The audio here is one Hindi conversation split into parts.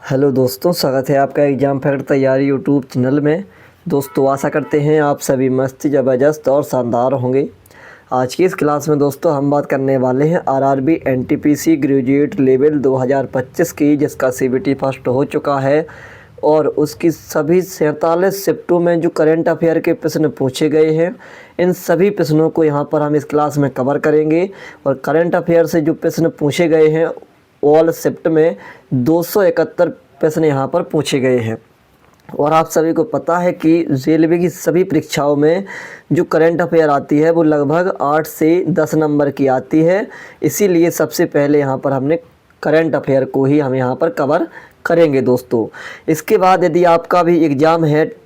हेलो दोस्तों, स्वागत है आपका एग्ज़ाम फैक्ट तैयारी यूट्यूब चैनल में। दोस्तों आशा करते हैं आप सभी मस्त ज़बरदस्त और शानदार होंगे। आज की इस क्लास में दोस्तों हम बात करने वाले हैं आरआरबी एनटीपीसी ग्रेजुएट लेवल 2025 की, जिसका सीबीटी फर्स्ट हो चुका है और उसकी सभी 47 शिफ्टों में जो करंट अफेयर के प्रश्न पूछे गए हैं, इन सभी प्रश्नों को यहाँ पर हम इस क्लास में कवर करेंगे। और करंट अफेयर से जो प्रश्न पूछे गए हैं ऑल शिफ्ट में 271 प्रश्न यहाँ पर पूछे गए हैं। और आप सभी को पता है कि रेलवे की सभी परीक्षाओं में जो करंट अफेयर आती है वो लगभग 8 से 10 नंबर की आती है। इसीलिए सबसे पहले यहाँ पर हमने करंट अफेयर को ही हम यहाँ पर कवर करेंगे दोस्तों। इसके बाद यदि आपका भी एग्ज़ाम है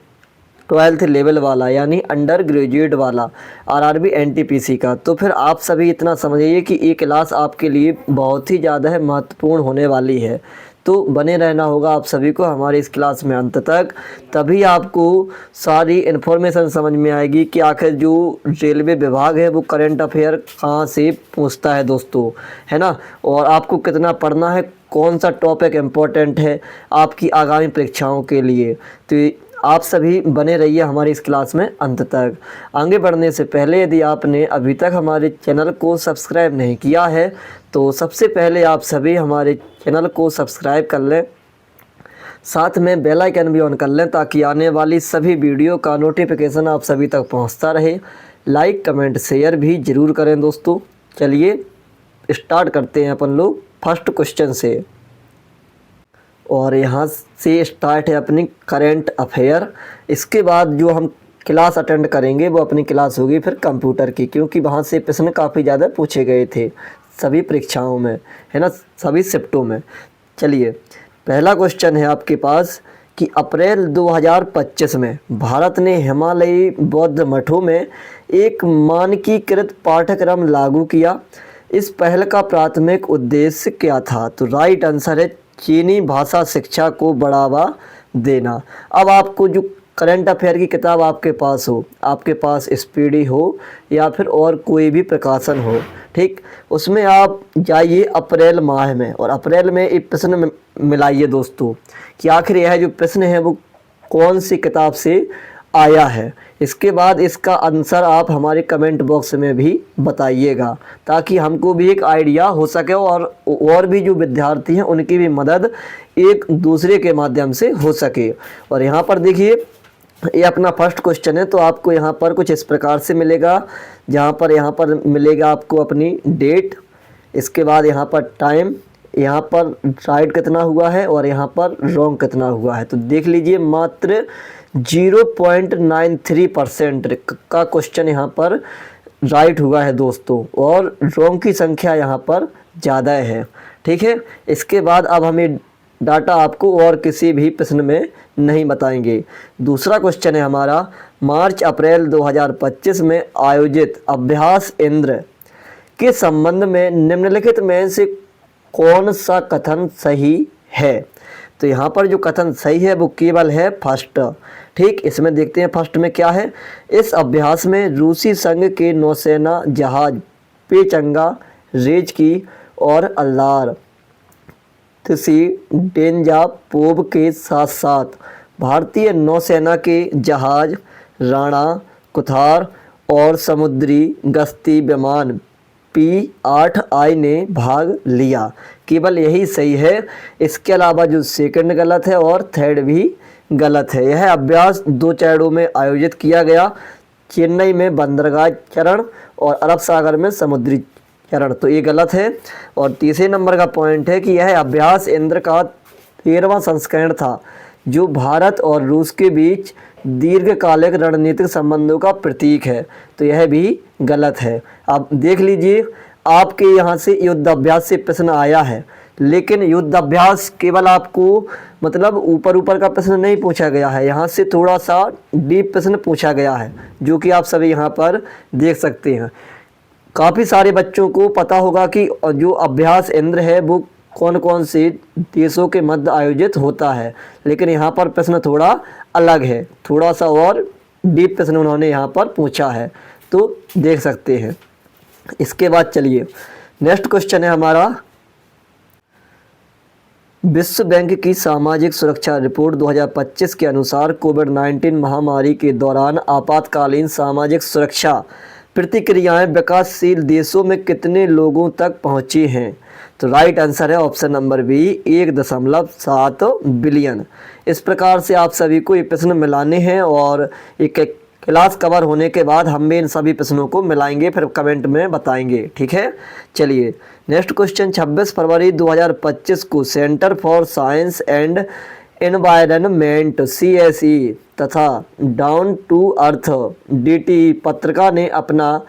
12th लेवल वाला यानी अंडर ग्रेजुएट वाला आरआरबी एनटीपीसी का, तो फिर आप सभी इतना समझिए कि ये क्लास आपके लिए बहुत ही ज़्यादा महत्वपूर्ण होने वाली है। तो बने रहना होगा आप सभी को हमारी इस क्लास में अंत तक, तभी आपको सारी इन्फॉर्मेशन समझ में आएगी कि आखिर जो रेलवे विभाग है वो करंट अफेयर कहाँ से पूछता है दोस्तों, है ना। और आपको कितना पढ़ना है, कौन सा टॉपिक इम्पोर्टेंट है आपकी आगामी परीक्षाओं के लिए। तो आप सभी बने रहिए हमारी इस क्लास में अंत तक। आगे बढ़ने से पहले यदि आपने अभी तक हमारे चैनल को सब्सक्राइब नहीं किया है तो सबसे पहले आप सभी हमारे चैनल को सब्सक्राइब कर लें, साथ में बेल आइकन भी ऑन कर लें ताकि आने वाली सभी वीडियो का नोटिफिकेशन आप सभी तक पहुंचता रहे। लाइक कमेंट शेयर भी ज़रूर करें दोस्तों। चलिए स्टार्ट करते हैं अपन लोग फर्स्ट क्वेश्चन से। और यहाँ से स्टार्ट है अपनी करंट अफेयर। इसके बाद जो हम क्लास अटेंड करेंगे वो अपनी क्लास होगी फिर कंप्यूटर की, क्योंकि वहाँ से प्रश्न काफ़ी ज़्यादा पूछे गए थे सभी परीक्षाओं में, है ना, सभी शिफ्टों में। चलिए पहला क्वेश्चन है आपके पास कि अप्रैल 2025 में भारत ने हिमालयी बौद्ध मठों में एक मानकीकृत पाठ्यक्रम लागू किया। इस पहल का प्राथमिक उद्देश्य क्या था? तो राइट आंसर है चीनी भाषा शिक्षा को बढ़ावा देना। अब आपको जो करंट अफेयर की किताब आपके पास हो, आपके पास स्पीडी हो या फिर और कोई भी प्रकाशन हो, ठीक, उसमें आप जाइए अप्रैल माह में और अप्रैल में एक प्रश्न मिलाइए दोस्तों कि आखिर यह जो प्रश्न है वो कौन सी किताब से आया है। इसके बाद इसका आंसर आप हमारे कमेंट बॉक्स में भी बताइएगा ताकि हमको भी एक आइडिया हो सके और भी जो विद्यार्थी हैं उनकी भी मदद एक दूसरे के माध्यम से हो सके। और यहाँ पर देखिए ये अपना फर्स्ट क्वेश्चन है, तो आपको यहाँ पर कुछ इस प्रकार से मिलेगा, जहाँ पर यहाँ पर मिलेगा आपको अपनी डेट, इसके बाद यहाँ पर टाइम, यहाँ पर राइट कितना हुआ है और यहाँ पर रॉन्ग कितना हुआ है। तो देख लीजिए मात्र 0.93% का क्वेश्चन यहाँ पर राइट हुआ है दोस्तों और रॉन्ग की संख्या यहाँ पर ज़्यादा है, ठीक है। इसके बाद अब हमें डाटा आपको और किसी भी प्रश्न में नहीं बताएंगे। दूसरा क्वेश्चन है हमारा, मार्च अप्रैल 2025 में आयोजित अभ्यास इंद्र के संबंध में निम्नलिखित में से कौन सा कथन सही है? तो यहाँ पर जो कथन सही है वो केवल है फर्स्ट, ठीक। इसमें देखते हैं फर्स्ट में क्या है। इस अभ्यास में रूसी संघ के नौसेना जहाज पेचंगा, रेज की और अल्लार डेंजा पोब के साथ साथ भारतीय नौसेना के जहाज राणा, कुथार और समुद्री गश्ती विमान P-8I ने भाग लिया। केवल यही सही है, इसके अलावा जो सेकंड गलत है और थर्ड भी गलत है। यह अभ्यास 2 चरणों में आयोजित किया गया, चेन्नई में बंदरगाह चरण और अरब सागर में समुद्री चरण, तो ये गलत है। और तीसरे नंबर का पॉइंट है कि यह अभ्यास इंद्र का 13वां संस्करण था जो भारत और रूस के बीच दीर्घकालिक रणनीतिक संबंधों का प्रतीक है, तो यह भी गलत है। आप देख लीजिए आपके यहाँ से युद्ध अभ्यास से प्रश्न आया है, लेकिन युद्ध अभ्यास केवल आपको मतलब ऊपर ऊपर का प्रश्न नहीं पूछा गया है, यहाँ से थोड़ा सा डीप प्रश्न पूछा गया है जो कि आप सभी यहाँ पर देख सकते हैं। काफ़ी सारे बच्चों को पता होगा कि जो अभ्यास इंद्र है वो कौन कौन से देशों के मध्य आयोजित होता है, लेकिन यहाँ पर प्रश्न थोड़ा अलग है, थोड़ा सा और डीप प्रश्न उन्होंने यहाँ पर पूछा है, तो देख सकते हैं। इसके बाद चलिए नेक्स्ट क्वेश्चन है हमारा, विश्व बैंक की सामाजिक सुरक्षा रिपोर्ट 2025 के अनुसार कोविड-19 महामारी के दौरान आपातकालीन सामाजिक सुरक्षा प्रतिक्रियाएं विकासशील देशों में कितने लोगों तक पहुंची हैं? तो राइट आंसर है ऑप्शन नंबर बी, 1.7 बिलियन। इस प्रकार से आप सभी को ये प्रश्न मिलाने हैं और एक क्लास कवर होने के बाद हम भी इन सभी प्रश्नों को मिलाएंगे, फिर कमेंट में बताएंगे, ठीक है। चलिए नेक्स्ट क्वेश्चन, 26 फरवरी 2025 को centre for science and environment CSE तथा डाउन टू अर्थ DTE पत्रिका ने अपना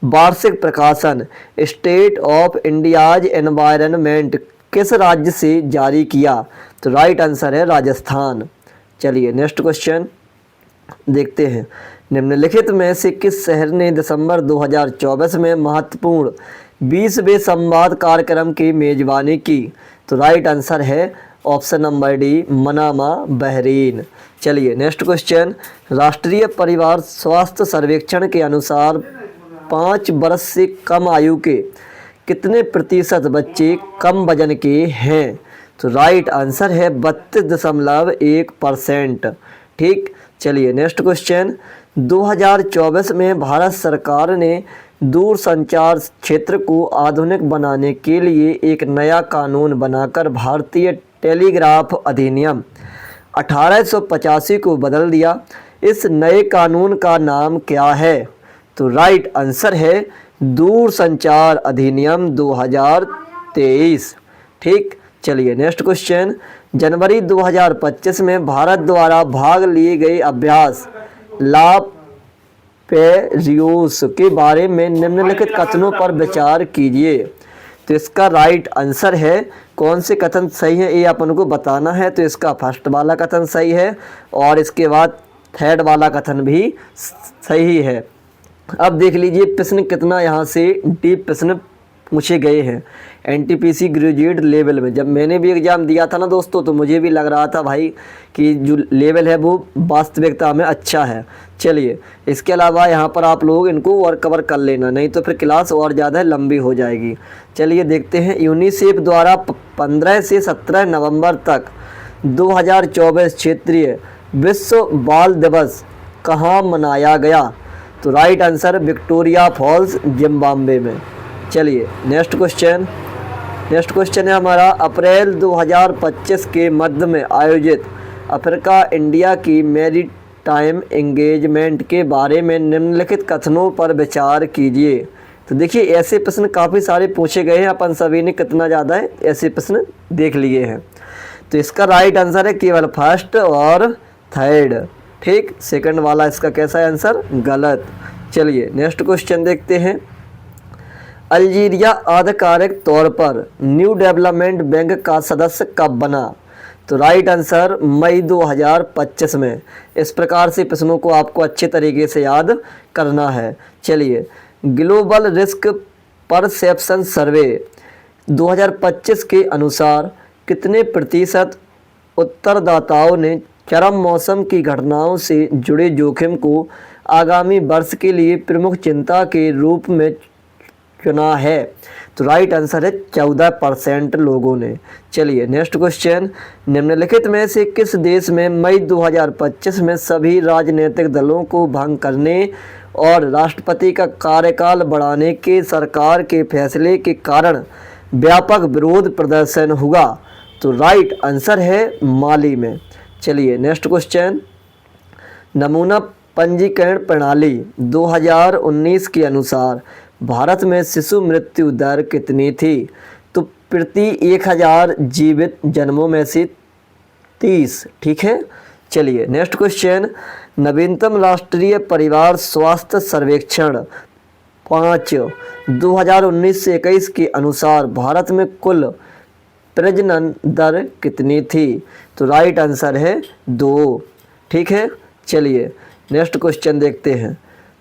वार्षिक प्रकाशन स्टेट ऑफ इंडियाज एनवायरनमेंट किस राज्य से जारी किया? तो राइट आंसर है राजस्थान। चलिए नेक्स्ट क्वेश्चन देखते हैं, निम्नलिखित में से किस शहर ने दिसंबर 2024 में महत्वपूर्ण 20वें संवाद कार्यक्रम की मेजबानी की? तो राइट आंसर है option number D, Manama, Bahrain. चलिए नेक्स्ट क्वेश्चन, राष्ट्रीय परिवार स्वास्थ्य सर्वेक्षण के अनुसार 5 वर्ष से कम आयु के कितने प्रतिशत बच्चे कम वजन के हैं? तो राइट आंसर है 32.1%। ठीक। चलिए नेक्स्ट क्वेश्चन, 2024 में भारत सरकार ने दूरसंचार क्षेत्र को आधुनिक बनाने के लिए एक नया कानून बनाकर भारतीय टेलीग्राफ अधिनियम 1885 को बदल दिया। इस नए कानून का नाम क्या है? तो राइट आंसर है दूरसंचार अधिनियम 2023। ठीक। चलिए नेक्स्ट क्वेश्चन, जनवरी 2025 में भारत द्वारा भाग लिए गए अभ्यास लापेरियोस के बारे में निम्नलिखित कथनों पर विचार कीजिए। तो इसका राइट आंसर है, कौन से कथन सही है ये अपन को बताना है। तो इसका फर्स्ट वाला कथन सही है और इसके बाद थर्ड वाला कथन भी सही है। अब देख लीजिए प्रश्न कितना यहाँ से डीप प्रश्न पूछे गए हैं NTPC ग्रेजुएट लेवल में। जब मैंने भी एग्ज़ाम दिया था ना दोस्तों, तो मुझे भी लग रहा था भाई कि जो लेवल है वो वास्तविकता में अच्छा है। चलिए इसके अलावा यहाँ पर आप लोग इनको और कवर कर लेना, नहीं तो फिर क्लास और ज़्यादा लंबी हो जाएगी। चलिए देखते हैं, यूनिसेफ द्वारा 15 से 17 नवंबर तक 2024 क्षेत्रीय विश्व बाल दिवस कहाँ मनाया गया? तो right answer Victoria Falls, Zimbabwe में। चलिए नेक्स्ट क्वेश्चन है हमारा, अप्रैल 2025 के मध्य में आयोजित अफ्रीका इंडिया की मैरीटाइम एंगेजमेंट के बारे में निम्नलिखित कथनों पर विचार कीजिए। तो देखिए ऐसे प्रश्न काफ़ी सारे पूछे गए हैं, अपन सभी ने कितना ज़्यादा है ऐसे प्रश्न देख लिए हैं। तो इसका राइट आंसर है केवल फर्स्ट और थर्ड। ठीक। सेकंड वाला इसका कैसा है आंसर? गलत। चलिए नेक्स्ट क्वेश्चन देखते हैं, अल्जीरिया आधिकारिक तौर पर न्यू डेवलपमेंट बैंक का सदस्य कब बना? तो राइट आंसर मई 2025 में। इस प्रकार से प्रश्नों को आपको अच्छे तरीके से याद करना है। चलिए, ग्लोबल रिस्क परसेप्शन सर्वे 2025 के अनुसार कितने प्रतिशत उत्तरदाताओं ने चरम मौसम की घटनाओं से जुड़े जोखिम को आगामी वर्ष के लिए प्रमुख चिंता के रूप में चुना है? तो राइट आंसर है 14% लोगों ने। चलिए नेक्स्ट क्वेश्चन, निम्नलिखित में से किस देश में मई 2025 में सभी राजनीतिक दलों को भंग करने और राष्ट्रपति का कार्यकाल बढ़ाने के सरकार के फैसले के कारण व्यापक विरोध प्रदर्शन हुआ? तो राइट आंसर है माली में। चलिए नेक्स्ट क्वेश्चन, नमूना पंजीकरण प्रणाली 2019 के अनुसार भारत में शिशु मृत्यु दर कितनी थी? तो प्रति 1000 जीवित जन्मों में से 30। ठीक है। चलिए नेक्स्ट क्वेश्चन, नवीनतम राष्ट्रीय परिवार स्वास्थ्य सर्वेक्षण 5 2019 से 21 के अनुसार भारत में कुल प्रजनन दर कितनी थी? तो राइट आंसर है 2। ठीक है। चलिए नेक्स्ट क्वेश्चन देखते हैं।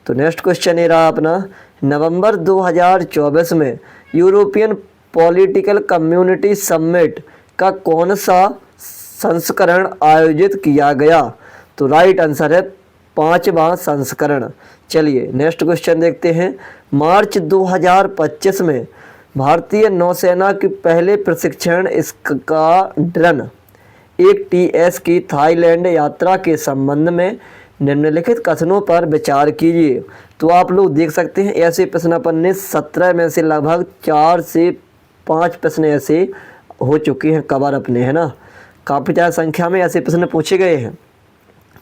तो नेक्स्ट क्वेश्चन ये रहा अपना, नवंबर 2024 में यूरोपियन पॉलिटिकल कम्युनिटी समिट का कौन सा संस्करण आयोजित किया गया? तो राइट आंसर है 5वां संस्करण। चलिए नेक्स्ट क्वेश्चन देखते हैं, मार्च 2025 में भारतीय नौसेना के पहले प्रशिक्षण स्क्वाड्रन 1TS की थाईलैंड यात्रा के संबंध में निम्नलिखित कथनों पर विचार कीजिए। तो आप लोग देख सकते हैं ऐसे प्रश्न अपन ने 17 में से लगभग 4 से 5 प्रश्न ऐसे हो चुके हैं कवर अपने, है ना। काफ़ी ज़्यादा संख्या में ऐसे प्रश्न पूछे गए हैं।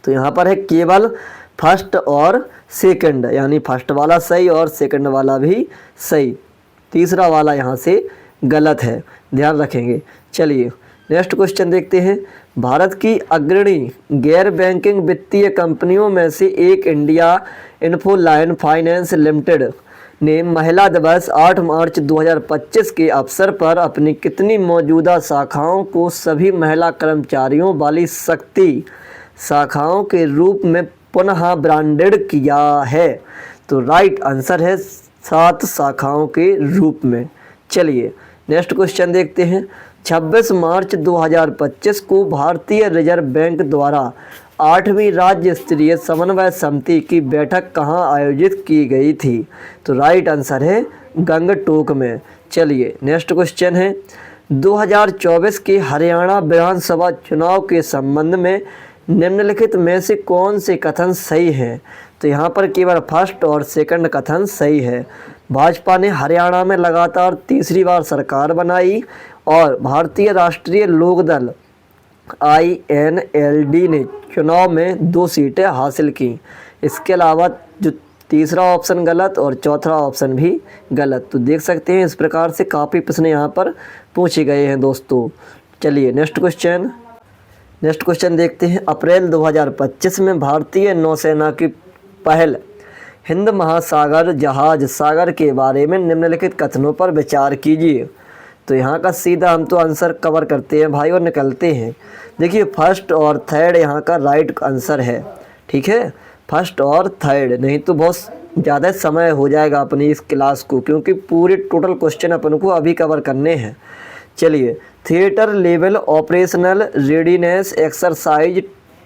तो यहाँ पर है केवल फर्स्ट और सेकंड, यानी फर्स्ट वाला सही और सेकंड वाला भी सही, तीसरा वाला यहाँ से गलत है, ध्यान रखेंगे। चलिए नेक्स्ट क्वेश्चन देखते हैं। भारत की अग्रणी गैर बैंकिंग वित्तीय कंपनियों में से एक इंडिया इन्फोलाइन फाइनेंस लिमिटेड ने महिला दिवस 8 मार्च 2025 के अवसर पर अपनी कितनी मौजूदा शाखाओं को सभी महिला कर्मचारियों वाली शक्ति शाखाओं के रूप में पुनः ब्रांडेड किया है? तो राइट आंसर है 7 शाखाओं के रूप में। चलिए नेक्स्ट क्वेश्चन देखते हैं। 26 मार्च 2025 को भारतीय रिजर्व बैंक द्वारा 8वीं राज्य स्तरीय समन्वय समिति की बैठक कहाँ आयोजित की गई थी? तो राइट आंसर है गंगटोक में। चलिए नेक्स्ट क्वेश्चन है। 2024 के हरियाणा विधानसभा चुनाव के संबंध में निम्नलिखित में से कौन से कथन सही हैं? तो यहाँ पर केवल फर्स्ट और सेकंड कथन सही है। भाजपा ने हरियाणा में लगातार तीसरी बार सरकार बनाई और भारतीय राष्ट्रीय लोकदल INLD ने चुनाव में 2 सीटें हासिल की। इसके अलावा जो तीसरा ऑप्शन गलत और चौथा ऑप्शन भी गलत। तो देख सकते हैं इस प्रकार से काफ़ी प्रश्न यहाँ पर पूछे गए हैं दोस्तों। चलिए नेक्स्ट क्वेश्चन देखते हैं। अप्रैल 2025 में भारतीय नौसेना की पहल हिंद महासागर जहाज सागर के बारे में निम्नलिखित कथनों पर विचार कीजिए। तो यहाँ का सीधा हम तो आंसर कवर करते हैं भाई और निकलते हैं। देखिए फर्स्ट और थर्ड यहाँ का राइट आंसर है, ठीक है, फर्स्ट और थर्ड, नहीं तो बहुत ज़्यादा समय हो जाएगा अपनी इस क्लास को, क्योंकि पूरे टोटल क्वेश्चन अपन को अभी कवर करने हैं। चलिए theatre level operational readiness exercise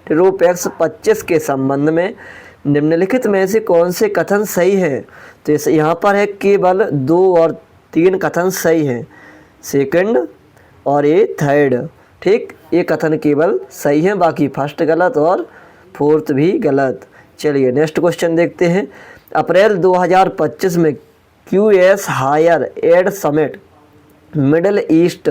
TROPEX 25 के संबंध में निम्नलिखित में से कौन से कथन सही है? तो यहाँ पर है केवल 2 और 3 कथन सही हैं, सेकंड और ये थर्ड, ठीक, ये कथन केवल सही है, बाकी फर्स्ट गलत और फोर्थ भी गलत। चलिए नेक्स्ट क्वेश्चन देखते हैं। अप्रैल 2025 में QS higher ed summit Middle East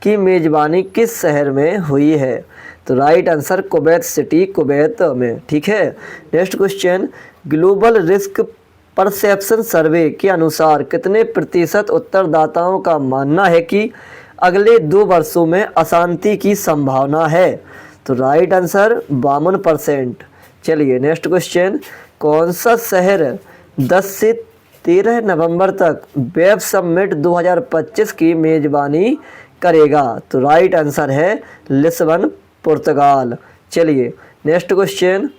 की मेज़बानी किस शहर में हुई है? तो right answer Kuwait City, Kuwait में, ठीक है। Next question. Global risk perception survey के अनुसार कितने प्रतिशत उत्तरदाताओं का मानना है कि अगले 2 वर्षों में अशांति की संभावना है? तो राइट आंसर 52%। चलिए नेक्स्ट क्वेश्चन। कौन सा शहर 10 से 13 नवंबर तक वेब समिट 2025 की मेज़बानी करेगा? तो राइट आंसर है लिस्बन, पुर्तगाल। चलिए नेक्स्ट क्वेश्चन।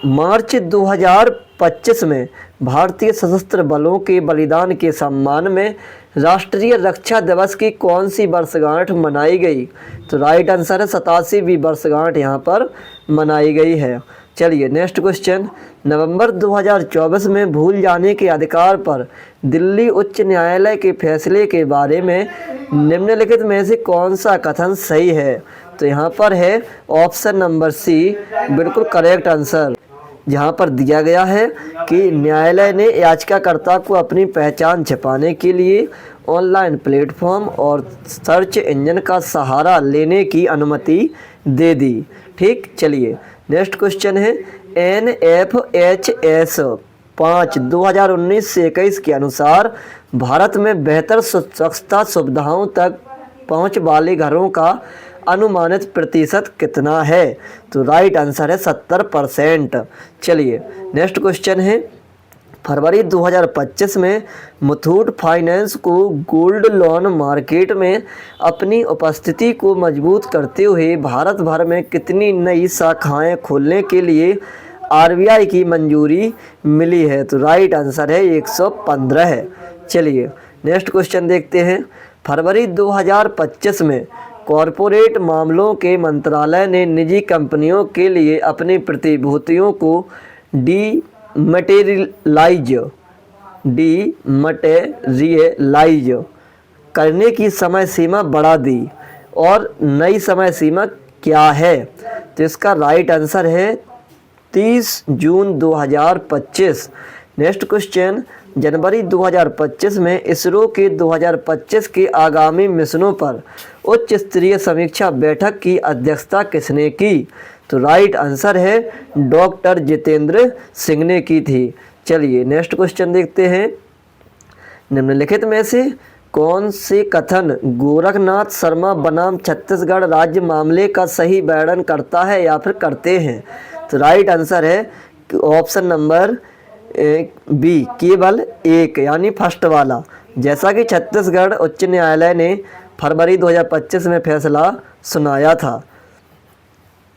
मार्च 2025 में भारतीय सशस्त्र बलों के बलिदान के सम्मान में राष्ट्रीय रक्षा दिवस की कौन सी वर्षगांठ मनाई गई? तो राइट आंसर है 87वीं वर्षगांठ यहाँ पर मनाई गई है। चलिए नेक्स्ट क्वेश्चन। नवंबर 2024 में भूल जाने के अधिकार पर दिल्ली उच्च न्यायालय के फैसले के बारे में निम्नलिखित में से कौन सा कथन सही है? तो यहाँ पर है ऑप्शन नंबर सी, बिल्कुल करेक्ट आंसर, जहाँ पर दिया गया है कि न्यायालय ने याचिकाकर्ता को अपनी पहचान छिपाने के लिए ऑनलाइन प्लेटफॉर्म और सर्च इंजन का सहारा लेने की अनुमति दे दी, ठीक। चलिए नेक्स्ट क्वेश्चन है। NFHS 5 2019 से 21 के अनुसार भारत में बेहतर स्वच्छता सुविधाओं तक पहुंच वाले घरों का अनुमानित प्रतिशत कितना है? तो राइट आंसर है 70%। चलिए नेक्स्ट क्वेश्चन है। फरवरी 2025 में मुथूट फाइनेंस को गोल्ड लोन मार्केट में अपनी उपस्थिति को मजबूत करते हुए भारत भर में कितनी नई शाखाएं खोलने के लिए RBI की मंजूरी मिली है? तो राइट आंसर है 115 है। चलिए नेक्स्ट क्वेश्चन देखते हैं। फरवरी 2025 में कॉरपोरेट मामलों के मंत्रालय ने निजी कंपनियों के लिए अपनी प्रतिभूतियों को डीमटेरियलाइज करने की समय सीमा बढ़ा दी। और नई समय सीमा क्या है? तो इसका राइट आंसर है 30 जून 2025। नेक्स्ट क्वेश्चन, जनवरी 2025 में इसरो के 2025 के आगामी मिशनों पर उच्च स्तरीय समीक्षा बैठक की अध्यक्षता किसने की? तो राइट आंसर है डॉक्टर जितेंद्र सिंह ने की थी। चलिए नेक्स्ट क्वेश्चन देखते हैं। निम्नलिखित में से कौन से कथन गोरखनाथ शर्मा बनाम छत्तीसगढ़ राज्य मामले का सही वर्णन करता है या फिर करते हैं? तो राइट आंसर है ऑप्शन नंबर बी, केवल एक, यानी फर्स्ट वाला। जैसा कि छत्तीसगढ़ उच्च न्यायालय ने फरवरी 2025 में फैसला सुनाया था।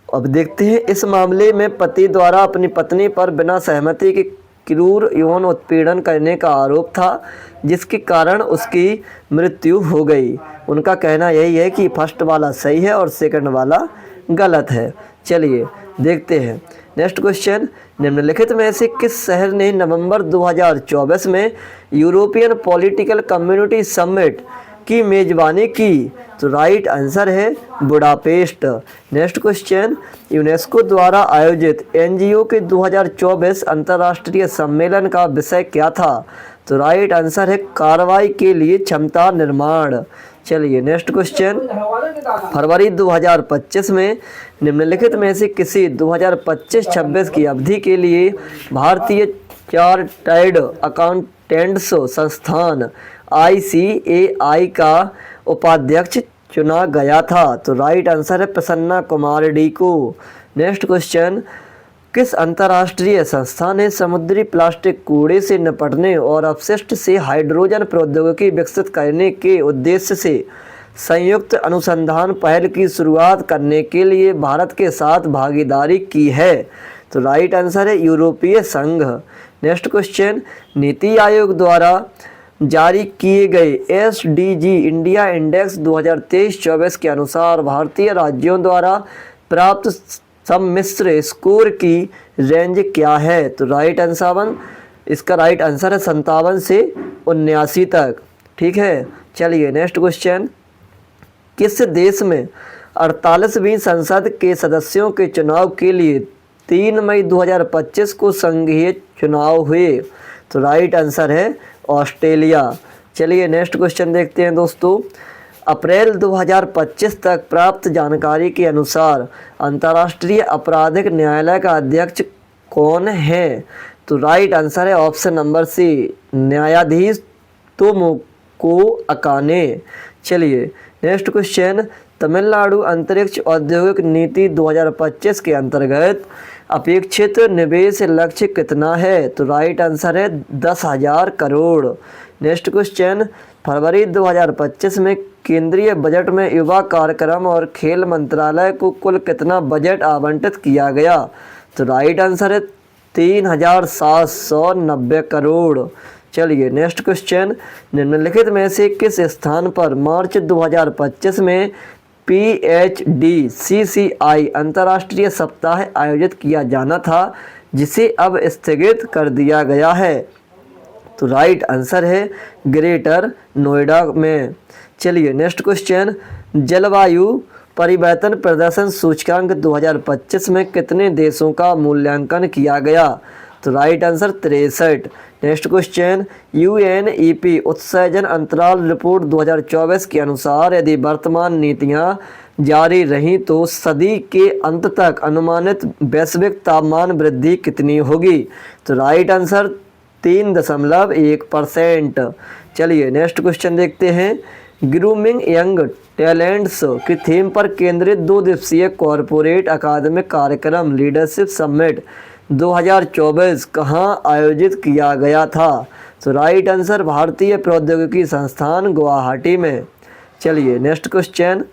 अब देखते हैं, इस मामले में पति द्वारा अपनी पत्नी पर बिना सहमति के क्रूर यौन उत्पीड़न करने का आरोप था, जिसके कारण उसकी मृत्यु हो गई। उनका कहना यही है कि फर्स्ट वाला सही है और सेकंड वाला गलत है। चलिए देखते हैं नेक्स्ट क्वेश्चन। निम्नलिखित में से किस शहर ने नवंबर 2024 में यूरोपियन पॉलिटिकल कम्युनिटी समिट की मेजबानी की? तो राइट आंसर है बुडापेस्ट। नेक्स्ट क्वेश्चन, यूनेस्को द्वारा आयोजित एनजीओ के 2024 अंतर्राष्ट्रीय सम्मेलन का विषय क्या था? तो राइट आंसर है कार्रवाई के लिए क्षमता निर्माण। चलिए नेक्स्ट क्वेश्चन, फरवरी 2025 में निम्नलिखित में से किसी 2025-26 की अवधि के लिए भारतीय चार्टर्ड अकाउंटेंट्स संस्थान ICAI का उपाध्यक्ष चुना गया था? तो राइट आंसर है प्रसन्ना कुमार डी को। नेक्स्ट क्वेश्चन, किस अंतर्राष्ट्रीय संस्था ने समुद्री प्लास्टिक कूड़े से निपटने और अपशिष्ट से हाइड्रोजन प्रौद्योगिकी विकसित करने के उद्देश्य से संयुक्त अनुसंधान पहल की शुरुआत करने के लिए भारत के साथ भागीदारी की है? तो राइट आंसर है यूरोपीय संघ। नेक्स्ट क्वेश्चन, नीति आयोग द्वारा जारी किए गए SDG इंडिया इंडेक्स 2023-24 के अनुसार भारतीय राज्यों द्वारा प्राप्त सम्मिश्र स्कोर की रेंज क्या है? तो राइट आंसर, इसका राइट आंसर है 57 से 79 तक। ठीक है, चलिए नेक्स्ट क्वेश्चन, किस देश में 48वीं संसद के सदस्यों के चुनाव के लिए 3 मई 2025 को संघीय चुनाव हुए? तो राइट आंसर है ऑस्ट्रेलिया। चलिए नेक्स्ट क्वेश्चन देखते हैं दोस्तों। अप्रैल 2025 तक प्राप्त जानकारी के अनुसार अंतर्राष्ट्रीय आपराधिक न्यायालय का अध्यक्ष कौन है? तो राइट आंसर है ऑप्शन नंबर सी, न्यायाधीश तोमोको अकाने। चलिए नेक्स्ट क्वेश्चन, तमिलनाडु अंतरिक्ष औद्योगिक नीति 2025 के अंतर्गत अपेक्षित निवेश लक्ष्य कितना है? तो राइट आंसर है 10,000 करोड़। नेक्स्ट क्वेश्चन, फरवरी 2025 में केंद्रीय बजट में युवा कार्यक्रम और खेल मंत्रालय को कुल कितना बजट आवंटित किया गया? तो राइट आंसर है 3,790 करोड़। चलिए नेक्स्ट क्वेश्चन, निम्नलिखित में से किस स्थान पर मार्च 2025 में PHDCCI अंतर्राष्ट्रीय सप्ताह आयोजित किया जाना था, जिसे अब स्थगित कर दिया गया है? तो राइट आंसर है ग्रेटर नोएडा में। चलिए नेक्स्ट क्वेश्चन, जलवायु परिवर्तन प्रदर्शन सूचकांक 2025 में कितने देशों का मूल्यांकन किया गया? तो right answer 63। Next question, UNEP उत्सर्जन अंतराल रिपोर्ट 2024 के अनुसार यदि वर्तमान नीतियां जारी रहीं तो सदी के अंत तक अनुमानित वैश्विक तापमान वृद्धि कितनी होगी? तो राइट आंसर 3.1%। चलिए नेक्स्ट क्वेश्चन देखते हैं। ग्रूमिंग यंग टैलेंट्स की थीम पर केंद्रित 2 दिवसीय कॉरपोरेट अकादमिक कार्यक्रम लीडरशिप समिट 2024 कहाँ आयोजित किया गया था? तो राइट आंसर भारतीय प्रौद्योगिकी संस्थान गुवाहाटी में। चलिए नेक्स्ट क्वेश्चन,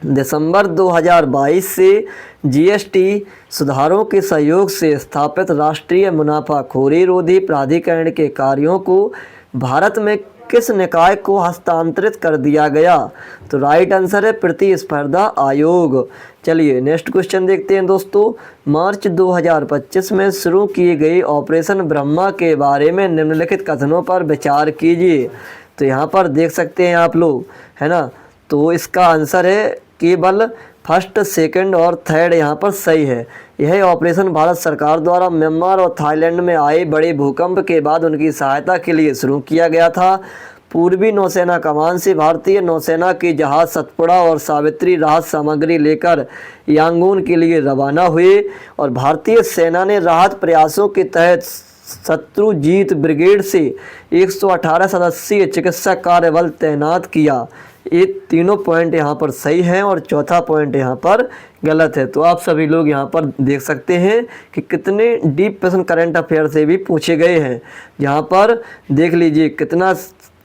दिसंबर 2022 से GST सुधारों के सहयोग से स्थापित राष्ट्रीय मुनाफाखोरी रोधी प्राधिकरण के कार्यों को भारत में किस निकाय को हस्तांतरित कर दिया गया? तो राइट आंसर है प्रतिस्पर्धा आयोग। चलिए नेक्स्ट क्वेश्चन देखते हैं दोस्तों। मार्च 2025 में शुरू किए गए ऑपरेशन ब्रह्मा के बारे में निम्नलिखित कथनों पर विचार कीजिए। तो यहाँ पर देख सकते हैं आप लोग, है ना। तो इसका आंसर है केवल फर्स्ट, सेकंड और थर्ड यहाँ पर सही है। यह ऑपरेशन भारत सरकार द्वारा म्यांमार और थाईलैंड में आए बड़े भूकंप के बाद उनकी सहायता के लिए शुरू किया गया था। पूर्वी नौसेना कमान से भारतीय नौसेना के जहाज सतपुड़ा और सावित्री राहत सामग्री लेकर यांगून के लिए रवाना हुए और भारतीय सेना ने राहत प्रयासों के तहत शत्रुजीत ब्रिगेड से 118 सदस्यीय चिकित्सा कार्य बल तैनात किया। ये तीनों पॉइंट यहाँ पर सही हैं और चौथा पॉइंट यहाँ पर गलत है। तो आप सभी लोग यहाँ पर देख सकते हैं कि कितने डीप प्रश्न करंट अफेयर से भी पूछे गए हैं। यहाँ पर देख लीजिए कितना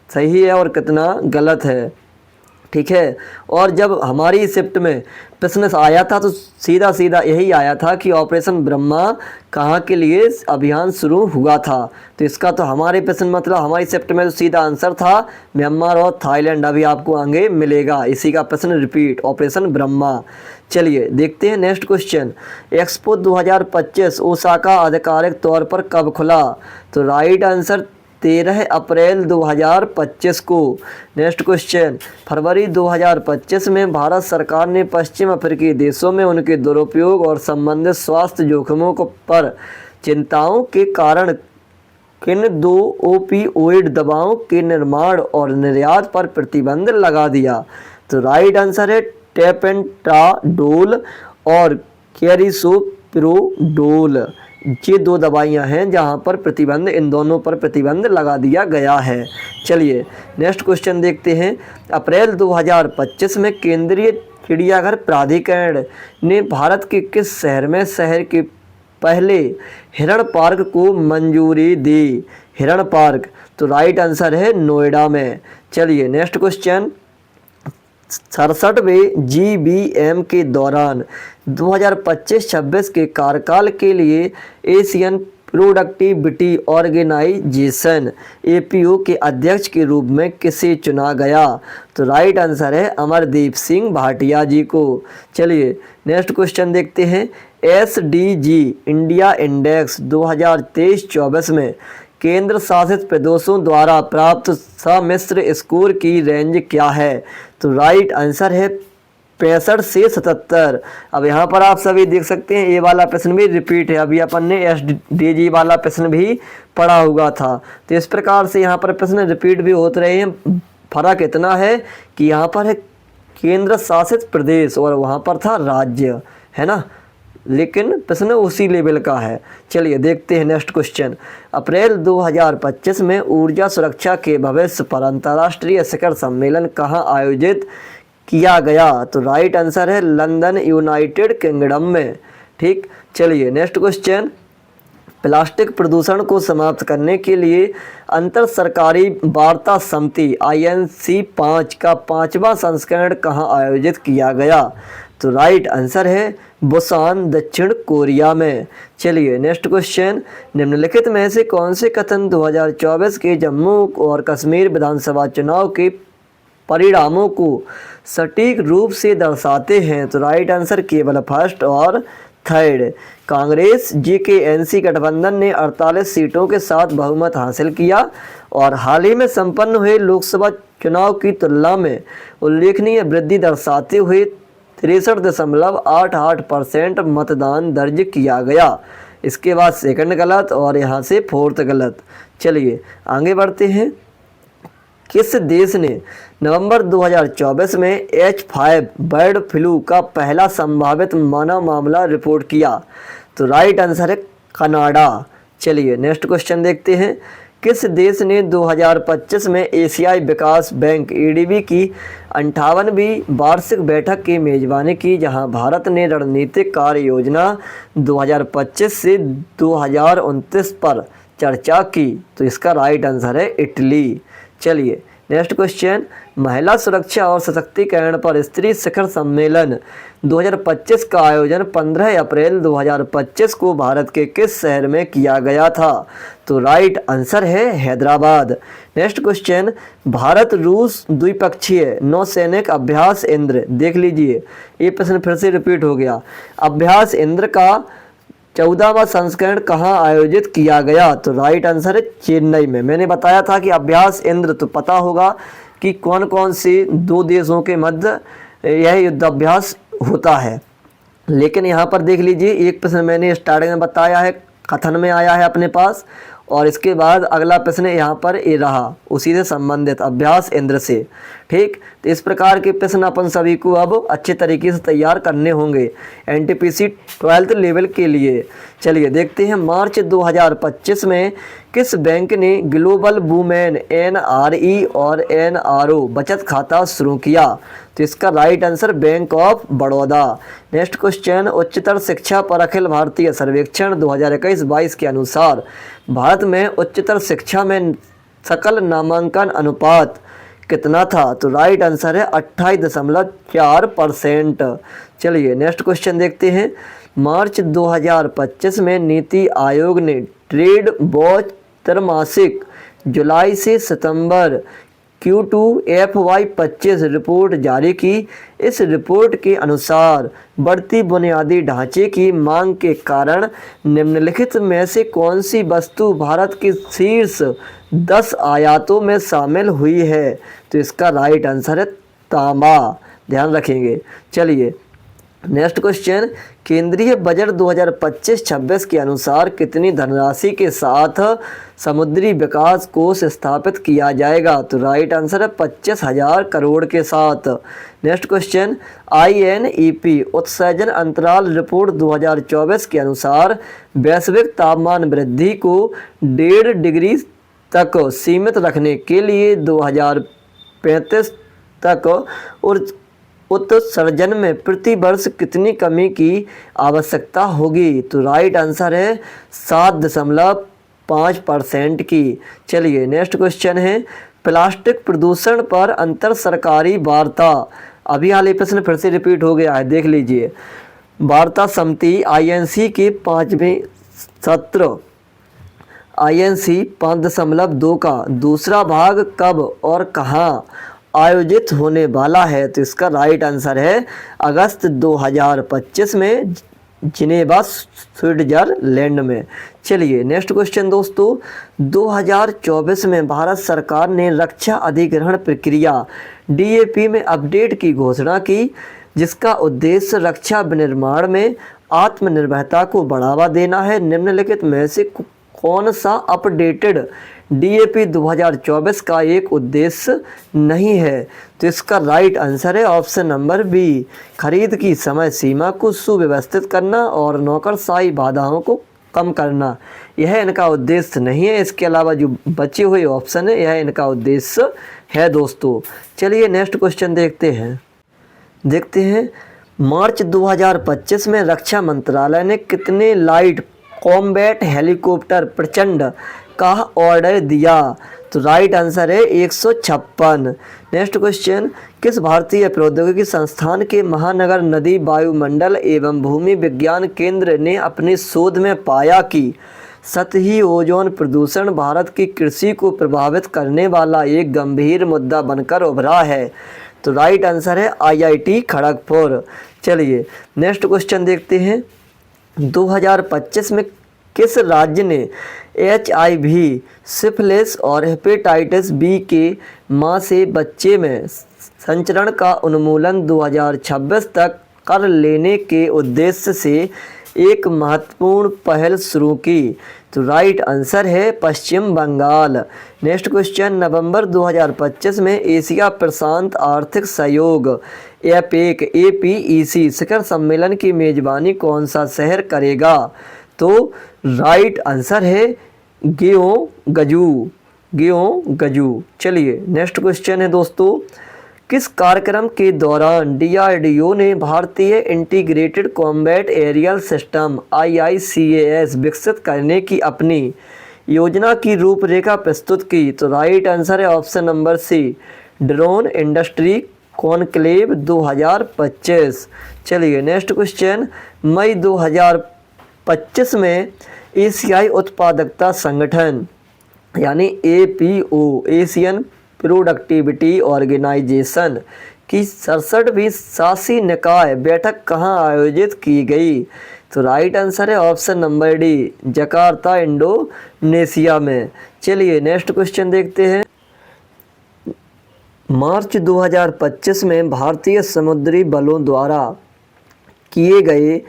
सही है और कितना गलत है, ठीक है। और जब हमारी शिफ्ट में प्रश्न आया था तो सीधा सीधा यही आया था कि ऑपरेशन ब्रह्मा कहाँ के लिए अभियान शुरू हुआ था। तो इसका तो हमारे प्रश्न मतलब हमारी शिफ्ट में तो सीधा आंसर था म्यांमार और थाईलैंड। अभी आपको आगे मिलेगा इसी का प्रश्न रिपीट, ऑपरेशन ब्रह्मा। चलिए देखते हैं नेक्स्ट क्वेश्चन। एक्सपो 2025 ओसाका आधिकारिक तौर पर कब खुला? तो राइट आंसर 13 अप्रैल 2025 को। Next question. फरवरी 2025 में भारत सरकार ने पश्चिम अफ्रीकी देशों में उनके दुरुपयोग और संबंधित स्वास्थ्य जोखिमों पर चिंताओं के कारण किन 2 ओपियोइड दवाओं के निर्माण और निर्यात पर प्रतिबंध लगा दिया? तो राइट आंसर है टेपेंटाडोल और कैरिसोप्रोडोल। ये 2 दवाइयाँ हैं जहाँ पर प्रतिबंध, इन दोनों पर प्रतिबंध लगा दिया गया है। चलिए नेक्स्ट क्वेश्चन देखते हैं। अप्रैल 2025 में केंद्रीय चिड़ियाघर प्राधिकरण ने भारत के किस शहर में शहर के पहले हिरण पार्क को मंजूरी दी? हिरण पार्क, तो राइट आंसर है नोएडा में। चलिए नेक्स्ट क्वेश्चन। 67वें GBM के दौरान 2025-26 के कार्यकाल के लिए एशियन प्रोडक्टिविटी ऑर्गेनाइजेशन APO के अध्यक्ष के रूप में किसे चुना गया? तो राइट आंसर है अमरदीप सिंह भाटिया जी को। चलिए नेक्स्ट क्वेश्चन देखते हैं। SDG इंडिया इंडेक्स 2023-24 में केंद्र शासित प्रदेशों द्वारा प्राप्त सम्मिश्र स्कोर की रेंज क्या है? तो राइट आंसर है 65 से 77। अब यहाँ पर आप सभी देख सकते हैं ये वाला प्रश्न भी रिपीट है। अभी अपन ने SDG वाला प्रश्न भी पढ़ा हुआ था। तो इस प्रकार से यहाँ पर प्रश्न रिपीट भी होते रहे हैं। फर्क इतना है कि यहाँ पर है केंद्र शासित प्रदेश और वहाँ पर था राज्य, है ना, लेकिन प्रश्न उसी लेवल का है। चलिए देखते हैं नेक्स्ट क्वेश्चन। अप्रैल 2025 में ऊर्जा सुरक्षा के भविष्य पर अंतर्राष्ट्रीय शिखर सम्मेलन कहाँ आयोजित किया गया? तो राइट आंसर है लंदन, यूनाइटेड किंगडम में। ठीक, चलिए नेक्स्ट क्वेश्चन। प्लास्टिक प्रदूषण को समाप्त करने के लिए अंतर सरकारी वार्ता समिति INC5 का 5वां संस्करण कहाँ आयोजित किया गया? तो राइट आंसर है बुसान, दक्षिण कोरिया में। चलिए नेक्स्ट क्वेश्चन। निम्नलिखित में से कौन से कथन 2024 के जम्मू और कश्मीर विधानसभा चुनाव के परिणामों को सटीक रूप से दर्शाते हैं? तो राइट आंसर केवल फर्स्ट और थर्ड। कांग्रेस JKNC गठबंधन ने 48 सीटों के साथ बहुमत हासिल किया और हाल ही में संपन्न हुए लोकसभा चुनाव की तुलना में उल्लेखनीय वृद्धि दर्शाते हुए 63.88% मतदान दर्ज किया गया। इसके बाद सेकंड गलत और यहाँ से फोर्थ गलत। चलिए आगे बढ़ते हैं। किस देश ने नवंबर 2024 में H5 बर्ड फ्लू का पहला संभावित मानव मामला रिपोर्ट किया? तो राइट आंसर है कनाडा। चलिए नेक्स्ट क्वेश्चन देखते हैं। किस देश ने 2025 में एशियाई विकास बैंक ADB की 58वीं वार्षिक बैठक की मेजबानी की, जहां भारत ने रणनीतिक कार्य योजना 2025 से 2029 पर चर्चा की? तो इसका राइट आंसर है इटली। चलिए नेक्स्ट क्वेश्चन, महिला सुरक्षा और सशक्तिकरण पर स्त्री शिखर सम्मेलन 2025 का आयोजन 15 अप्रैल 2025 को भारत के किस शहर में किया गया था? तो राइट आंसर है हैदराबाद। नेक्स्ट क्वेश्चन, भारत रूस द्विपक्षीय नौसैनिक अभ्यास इंद्र, देख लीजिए ये प्रश्न फिर से रिपीट हो गया। अभ्यास इंद्र का 14वां संस्करण कहाँ आयोजित किया गया? तो राइट आंसर है चेन्नई में। मैंने बताया था कि अभ्यास इंद्र तो पता होगा कि कौन कौन से दो देशों के मध्य यह युद्धाभ्यास होता है, लेकिन यहाँ पर देख लीजिए एक प्रश्न मैंने स्टार्टिंग में बताया है, कथन में आया है अपने पास, और इसके बाद अगला प्रश्न यहाँ पर ये रहा उसी से संबंधित अभ्यास इंद्र से। ठीक, तो इस प्रकार के प्रश्न अपन सभी को अब अच्छे तरीके से तैयार करने होंगे एनटीपीसी 12th लेवल के लिए। चलिए देखते हैं, मार्च 2025 में किस बैंक ने ग्लोबल वुमेन एनआरई और एनआरओ बचत खाता शुरू किया? तो इसका right answer bank of Baroda. Next question, उच्चतर शिक्षा पर अखिल भारतीय सर्वेक्षण 2021-22 के अनुसार भारत में उच्चतर शिक्षा में सकल नामांकन अनुपात कितना था? तो राइट आंसर है 28.4%। चलिए नेक्स्ट क्वेश्चन देखते हैं, मार्च 2025 में नीति आयोग ने ट्रेड वॉच त्रैमासिक जुलाई से सितंबर Q2 FY25 रिपोर्ट जारी की। इस रिपोर्ट के अनुसार बढ़ती बुनियादी ढांचे की मांग के कारण निम्नलिखित में से कौन सी वस्तु भारत के शीर्ष 10 आयातों में शामिल हुई है? तो इसका राइट आंसर है तांबा, ध्यान रखेंगे। चलिए नेक्स्ट क्वेश्चन, केंद्रीय बजट 2025-26 के अनुसार कितनी धनराशि के साथ समुद्री विकास कोष स्थापित किया जाएगा? तो राइट आंसर है 25,000 करोड़ के साथ। नेक्स्ट क्वेश्चन, INEP उत्सर्जन अंतराल रिपोर्ट 2024 के अनुसार वैश्विक तापमान वृद्धि को 1.5 डिग्री तक सीमित रखने के लिए 2035 तक और उत्सर्जन में प्रति वर्ष कितनी कमी की आवश्यकता होगी? तो राइट आंसर है 7.5% की। चलिए नेक्स्ट क्वेश्चन है, प्लास्टिक प्रदूषण पर अंतर सरकारी वार्ता, अभी हाल ये प्रश्न फिर से रिपीट हो गया है, देख लीजिए। वार्ता समिति INC के 5वें सत्र INC 5.2 का दूसरा भाग कब और कहाँ आयोजित होने वाला है? तो इसका राइट आंसर है अगस्त 2025 में जिनेवा स्विट्जरलैंड में। चलिए नेक्स्ट क्वेश्चन दोस्तों, 2024 में भारत सरकार ने रक्षा अधिग्रहण प्रक्रिया DAP में अपडेट की घोषणा की, जिसका उद्देश्य रक्षा विनिर्माण में आत्मनिर्भरता को बढ़ावा देना है। निम्नलिखित में से कौन सा अपडेटेड DAP 2024 का एक उद्देश्य नहीं है? तो इसका राइट आंसर है ऑप्शन नंबर बी, खरीद की समय सीमा को सुव्यवस्थित करना और नौकरशाही बाधाओं को कम करना। यह इनका उद्देश्य नहीं है, इसके अलावा जो बचे हुए ऑप्शन है यह इनका उद्देश्य है दोस्तों। चलिए नेक्स्ट क्वेश्चन देखते हैं, मार्च 2025 में रक्षा मंत्रालय ने कितने लाइट कॉम्बैट हेलीकॉप्टर प्रचंड का ऑर्डर दिया? तो राइट आंसर है 156। नेक्स्ट क्वेश्चन, किस भारतीय प्रौद्योगिकी संस्थान के महानगर नदी वायुमंडल एवं भूमि विज्ञान केंद्र ने अपने शोध में पाया कि सतही ओजोन प्रदूषण भारत की कृषि को प्रभावित करने वाला एक गंभीर मुद्दा बनकर उभरा है? तो राइट आंसर है IIT खड़गपुर। चलिए नेक्स्ट क्वेश्चन देखते हैं, 2025 में किस राज्य ने HIV, सिफिलिस और हेपेटाइटिस B के मां से बच्चे में संचरण का उन्मूलन 2026 तक कर लेने के उद्देश्य से एक महत्वपूर्ण पहल शुरू की? तो राइट आंसर है पश्चिम बंगाल। नेक्स्ट क्वेश्चन, नवंबर 2025 में एशिया प्रशांत आर्थिक सहयोग APEC शिखर सम्मेलन की मेजबानी कौन सा शहर करेगा? तो राइट आंसर है ग्योंगजू। चलिए नेक्स्ट क्वेश्चन है दोस्तों, किस कार्यक्रम के दौरान DRDO ने भारतीय integrated combat aerial system IICAS विकसित करने की अपनी योजना की रूपरेखा प्रस्तुत की? तो राइट आंसर है option number C, drone industry conclave 2025। चलिए नेक्स्ट क्वेश्चन, मई 2025 में एशियाई उत्पादकता संगठन यानी APO एशियन प्रोडक्टिविटी ऑर्गेनाइजेशन की 67वीं शासी निकाय बैठक कहाँ आयोजित की गई? तो राइट आंसर है option number D, Jakarta Indonesia में। चलिए नेक्स्ट क्वेश्चन देखते हैं। मार्च 2025 में भारतीय समुद्री बलों द्वारा किए गए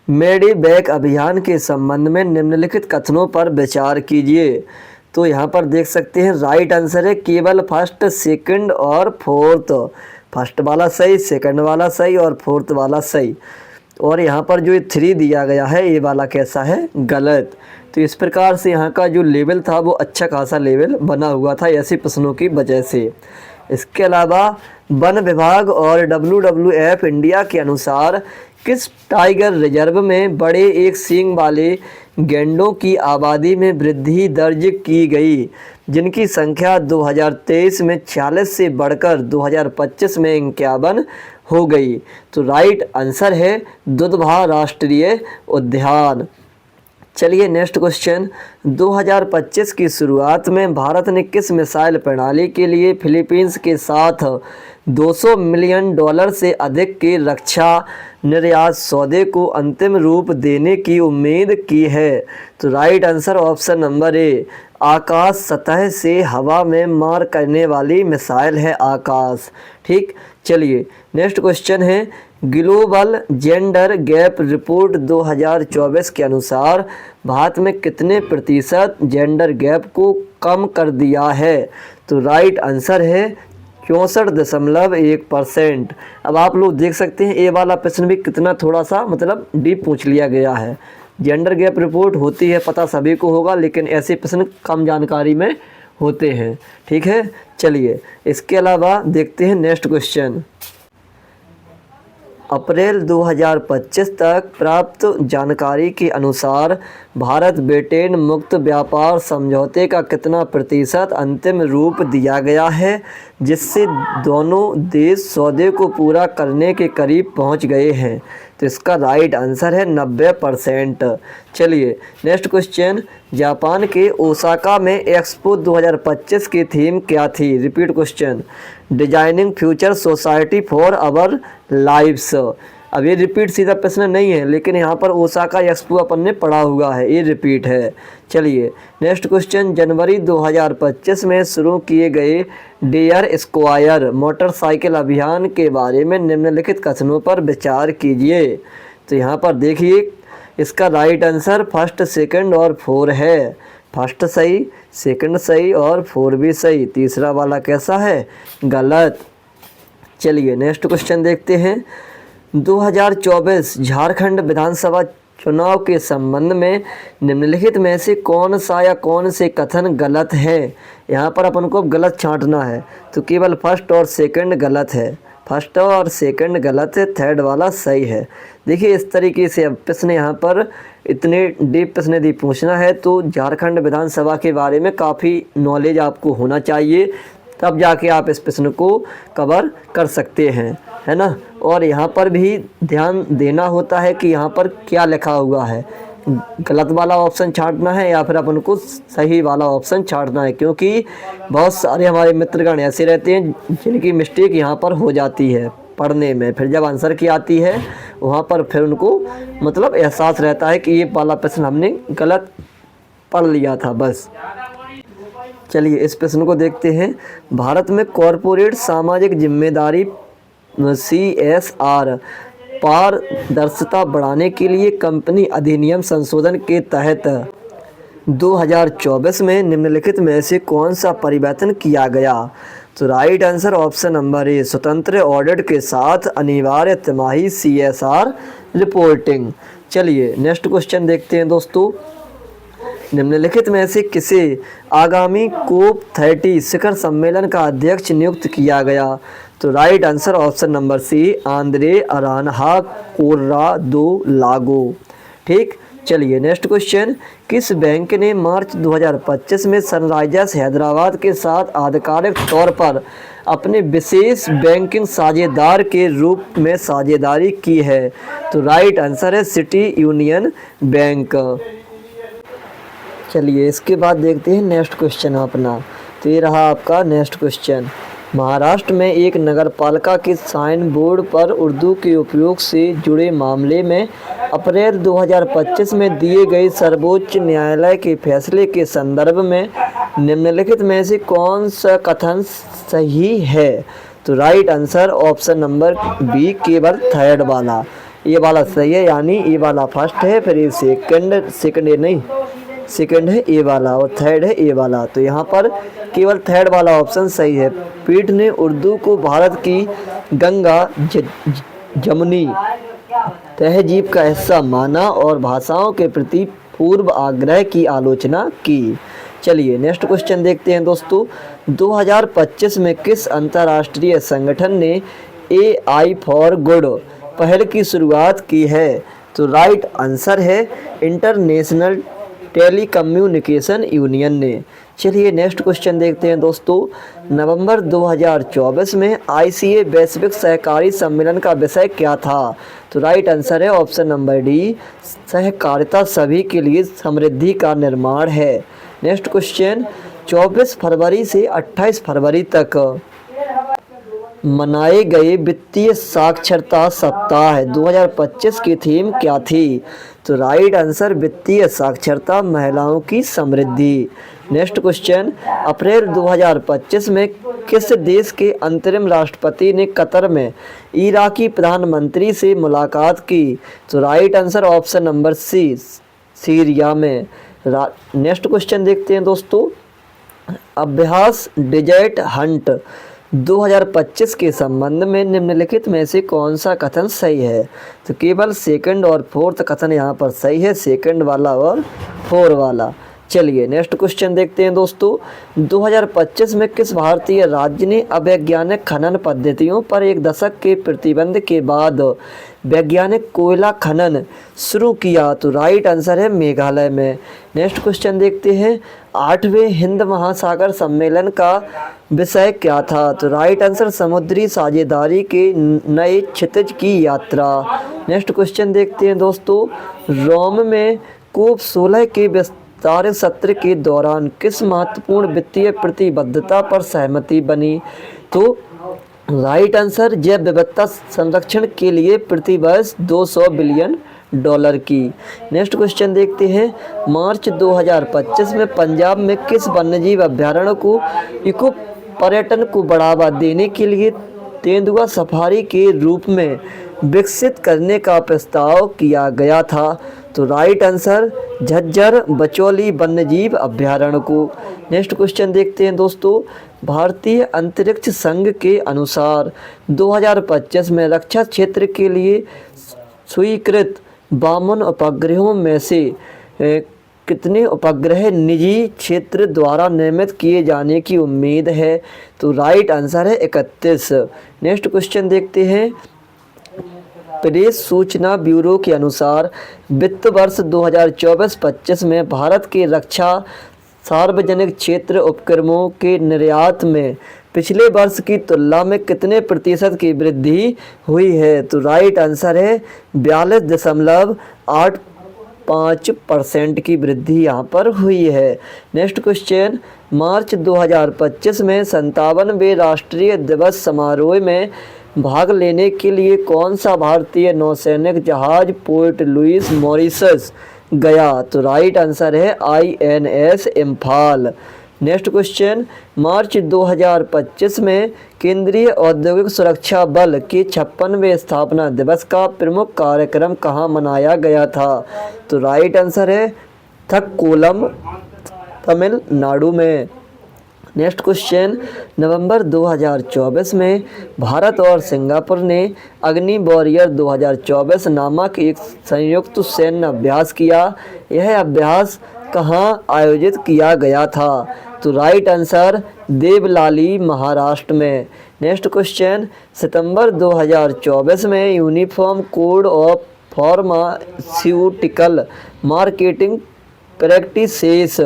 मेडेवैक अभियान के संबंध में निम्नलिखित कथनों पर विचार कीजिए। तो यहाँ पर देख सकते हैं राइट आंसर है केवल फर्स्ट, सेकंड और फोर्थ। फर्स्ट वाला सही, सेकंड वाला सही और फोर्थ वाला सही। और यहाँ पर जो 3 दिया गया है ये वाला कैसा है? गलत। तो इस प्रकार से यहाँ का जो लेवल था वो अच्छा खासा लेवल बना हुआ था ऐसे प्रश्नों की वजह से। इसके अलावा वन विभाग और WWF इंडिया के अनुसार किस टाइगर रिजर्व में बड़े एक सींग वाले गैंडों की आबादी में वृद्धि दर्ज की गई, जिनकी संख्या 2023 में 46 से बढ़कर 2025 में 51 हो गई? तो राइट आंसर है दुधवा राष्ट्रीय उद्यान। चलिए नेक्स्ट क्वेश्चन, 2025 की शुरुआत में भारत ने किस मिसाइल प्रणाली के लिए फिलीपींस के साथ $200 मिलियन से अधिक के रक्षा निर्यात सौदे को अंतिम रूप देने की उम्मीद की है? तो right answer option number A, आकाश सतह से हवा में मार करने वाली मिसाइल है आकाश। ठीक, चलिए नेक्स्ट क्वेश्चन है, ग्लोबल जेंडर गैप रिपोर्ट 2024 के अनुसार भारत में कितने प्रतिशत जेंडर गैप को कम कर दिया है? तो राइट आंसर है 64.1%। अब आप लोग देख सकते हैं ये वाला प्रश्न भी कितना थोड़ा सा मतलब डीप पूछ लिया गया है। जेंडर गैप रिपोर्ट होती है पता सभी को होगा, लेकिन ऐसे प्रश्न कम जानकारी में होते हैं। ठीक है, चलिए इसके अलावा देखते हैं नेक्स्ट क्वेश्चन। अप्रैल 2025 तक प्राप्त जानकारी के अनुसार भारत ब्रिटेन मुक्त व्यापार समझौते का कितना प्रतिशत अंतिम रूप दिया गया है, जिससे दोनों देश सौदे को पूरा करने के करीब पहुंच गए हैं? तो इसका राइट आंसर है 90%। चलिए नेक्स्ट क्वेश्चन, जापान के ओसाका में एक्सपो 2025 की थीम क्या थी? Repeat question, designing future society for our lives. अब ये रिपीट सीधा प्रश्न नहीं है, लेकिन यहाँ पर ओसाका एक्सपो अपन ने पढ़ा हुआ है, ये रिपीट है। चलिए नेक्स्ट क्वेश्चन, जनवरी 2025 में शुरू किए गए डेयर स्क्वायर मोटरसाइकिल अभियान के बारे में निम्नलिखित कथनों पर विचार कीजिए। तो यहाँ पर देखिए इसका राइट आंसर फर्स्ट, सेकंड और 4 है। फर्स्ट सही, सेकंड सही और 4 भी सही। तीसरा वाला कैसा है? गलत। चलिए नेक्स्ट क्वेश्चन देखते हैं। 2024 झारखंड विधानसभा चुनाव के संबंध में निम्नलिखित में से कौन सा या कौन से कथन गलत है? यहाँ पर अपन को गलत छांटना है, तो केवल फर्स्ट और सेकंड गलत है। फर्स्ट और सेकंड गलत है, थर्ड वाला सही है। देखिए इस तरीके से अब प्रश्न यहाँ पर इतने डीप प्रश्न यदि पूछना है तो झारखंड विधानसभा के बारे में काफ़ी नॉलेज आपको होना चाहिए, तब जाके आप इस प्रश्न को कवर कर सकते हैं, है ना। और यहाँ पर भी ध्यान देना होता है कि यहाँ पर क्या लिखा हुआ है, गलत वाला ऑप्शन छांटना है या फिर अपन को सही वाला ऑप्शन छांटना है, क्योंकि बहुत सारे हमारे मित्रगण ऐसे रहते हैं जिनकी मिस्टेक यहाँ पर हो जाती है पढ़ने में। फिर जब आंसर की आती है वहाँ पर फिर उनको मतलब एहसास रहता है कि ये वाला प्रश्न हमने गलत पढ़ लिया था बस। चलिए इस प्रश्न को देखते हैं। भारत में कॉरपोरेट सामाजिक जिम्मेदारी CSR पारदर्शिता बढ़ाने के लिए कंपनी अधिनियम संशोधन के तहत 2024 में निम्नलिखित में से कौन सा परिवर्तन किया गया? तो राइट आंसर ऑप्शन नंबर ए, स्वतंत्र ऑडिट के साथ अनिवार्य तिमाही CSR रिपोर्टिंग। चलिए नेक्स्ट क्वेश्चन देखते हैं दोस्तों। निम्नलिखित में से किसे आगामी COP30 शिखर सम्मेलन का अध्यक्ष नियुक्त किया गया? तो right answer option number C, Andre Aranha Correa do Lago. ठीक, चलिए नेक्स्ट क्वेश्चन, किस बैंक ने मार्च 2025 में सनराइजर्स हैदराबाद के साथ आधिकारिक तौर पर अपने विशेष बैंकिंग साझेदार के रूप में साझेदारी की है? तो राइट आंसर है सिटी यूनियन बैंक। चलिए इसके बाद देखते हैं नेक्स्ट क्वेश्चन अपना। तो ये रहा आपका नेक्स्ट क्वेश्चन, महाराष्ट्र में एक नगरपालिका के साइन बोर्ड पर उर्दू के उपयोग से जुड़े मामले में अप्रैल 2025 में दिए गए सर्वोच्च न्यायालय के फैसले के संदर्भ में निम्नलिखित में से कौन सा कथन सही है? तो right answer option number B, केवल थर्ड वाला। ये वाला सही है, यानी ये वाला फर्स्ट है, फिर ये सेकंड है ए वाला, और थर्ड है ए वाला। तो यहाँ पर केवल थर्ड वाला ऑप्शन सही है। पीठ ने उर्दू को भारत की गंगा जमुनी तहजीब का हिस्सा माना और भाषाओं के प्रति पूर्व आग्रह की आलोचना की। चलिए नेक्स्ट क्वेश्चन देखते हैं दोस्तों, 2025 में किस अंतर्राष्ट्रीय संगठन ने AI फॉर गुड पहल की शुरुआत की है? तो राइट आंसर है इंटरनेशनल टेलीकम्युनिकेशन यूनियन ने। चलिए नेक्स्ट क्वेश्चन देखते हैं दोस्तों, नवंबर 2024 में ICA वैश्विक सहकारी सम्मेलन का विषय क्या था? तो राइट आंसर है ऑप्शन नंबर डी, सहकारिता सभी के लिए समृद्धि का निर्माण है। नेक्स्ट क्वेश्चन, 24 फरवरी से 28 फरवरी तक मनाए गए वित्तीय साक्षरता सप्ताह 2025 की थीम क्या थी? तो राइट आंसर वित्तीय साक्षरता, महिलाओं की समृद्धि। नेक्स्ट क्वेश्चन, अप्रैल 2025 में किस देश के अंतरिम राष्ट्रपति ने कतर में इराकी प्रधानमंत्री से मुलाकात की? तो right answer option number C, Syria में। नेक्स्ट क्वेश्चन देखते हैं दोस्तों, अभ्यास डेजर्ट हंट 2025 के संबंध में निम्नलिखित में से कौन सा कथन सही है? तो केवल सेकंड और फोर्थ कथन यहाँ पर सही है, सेकंड वाला और फोर वाला। चलिए नेक्स्ट क्वेश्चन देखते हैं दोस्तों, 2025 में किस भारतीय राज्य ने अवैज्ञानिक खनन पद्धतियों पर एक दशक के प्रतिबंध के बाद वैज्ञानिक कोयला खनन शुरू किया? तो राइट आंसर है मेघालय में। नेक्स्ट क्वेश्चन देखते हैं, 8वें हिंद महासागर सम्मेलन का विषय क्या था? तो राइट आंसर समुद्री साझेदारी के नए क्षितिज की यात्रा। नेक्स्ट क्वेश्चन देखते हैं दोस्तों, रोम में कोप 16 के विस्तार सत्र के दौरान किस महत्वपूर्ण वित्तीय प्रतिबद्धता पर सहमति बनी? तो राइट आंसर जैव विविधता संरक्षण के लिए प्रति वर्ष $200 बिलियन की। नेक्स्ट क्वेश्चन देखते हैं, मार्च 2025 में पंजाब में किस वन्यजीव अभ्यारण्य को इको पर्यटन को बढ़ावा देने के लिए तेंदुआ सफारी के रूप में विकसित करने का प्रस्ताव किया गया था? तो राइट आंसर झज्जर बचौली वन्यजीव अभ्यारण्य को। नेक्स्ट क्वेश्चन देखते हैं दोस्तों, भारतीय अंतरिक्ष संघ के अनुसार 2025 में रक्षा क्षेत्र के लिए स्वीकृत 52 उपग्रहों में से कितने उपग्रह निजी क्षेत्र द्वारा निर्मित किए जाने की उम्मीद है? तो राइट आंसर है 31। नेक्स्ट क्वेश्चन देखते हैं, प्रेस सूचना ब्यूरो के अनुसार वित्त वर्ष 2024-25 में भारत के रक्षा सार्वजनिक क्षेत्र उपक्रमों के निर्यात में पिछले वर्ष की तुलना में कितने प्रतिशत की वृद्धि हुई है? तो राइट आंसर है 42.85% की वृद्धि यहाँ पर हुई है। नेक्स्ट क्वेश्चन, मार्च 2025 में 57वें राष्ट्रीय दिवस समारोह में भाग लेने के लिए कौन सा भारतीय नौसैनिक जहाज पोर्ट लुइस मॉरिशस गया? तो राइट आंसर है INS Imphal. Next question, March 2025 में केंद्रीय औद्योगिक सुरक्षा बल के 56वें स्थापना दिवस का प्रमुख कार्यक्रम कहाँ मनाया गया था? तो राइट आंसर है थक्कोलम, तमिलनाडु में। नेक्स्ट क्वेश्चन, नवंबर 2024 में भारत और सिंगापुर ने अग्नि वॉरियर 2024 नामक एक संयुक्त सैन्य अभ्यास किया। यह अभ्यास कहाँ आयोजित किया गया था? तो राइट आंसर देवलाली, महाराष्ट्र में। नेक्स्ट क्वेश्चन, सितंबर 2024 में uniform code of pharmaceutical marketing practices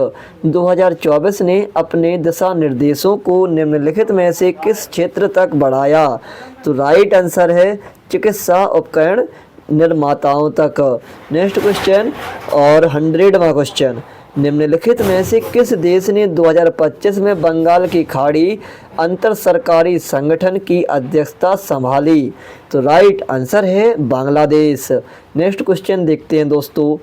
2024 ने अपने दिशा निर्देशों को निम्नलिखित में से किस क्षेत्र तक बढ़ाया? तो राइट आंसर है चिकित्सा उपकरण निर्माताओं तक। नेक्स्ट क्वेश्चन और 100वां क्वेश्चन, निम्नलिखित में से किस देश ने 2025 में बंगाल की खाड़ी अंतर सरकारी संगठन की अध्यक्षता संभाली? तो राइट आंसर है बांग्लादेश। नेक्स्ट क्वेश्चन देखते हैं दोस्तों,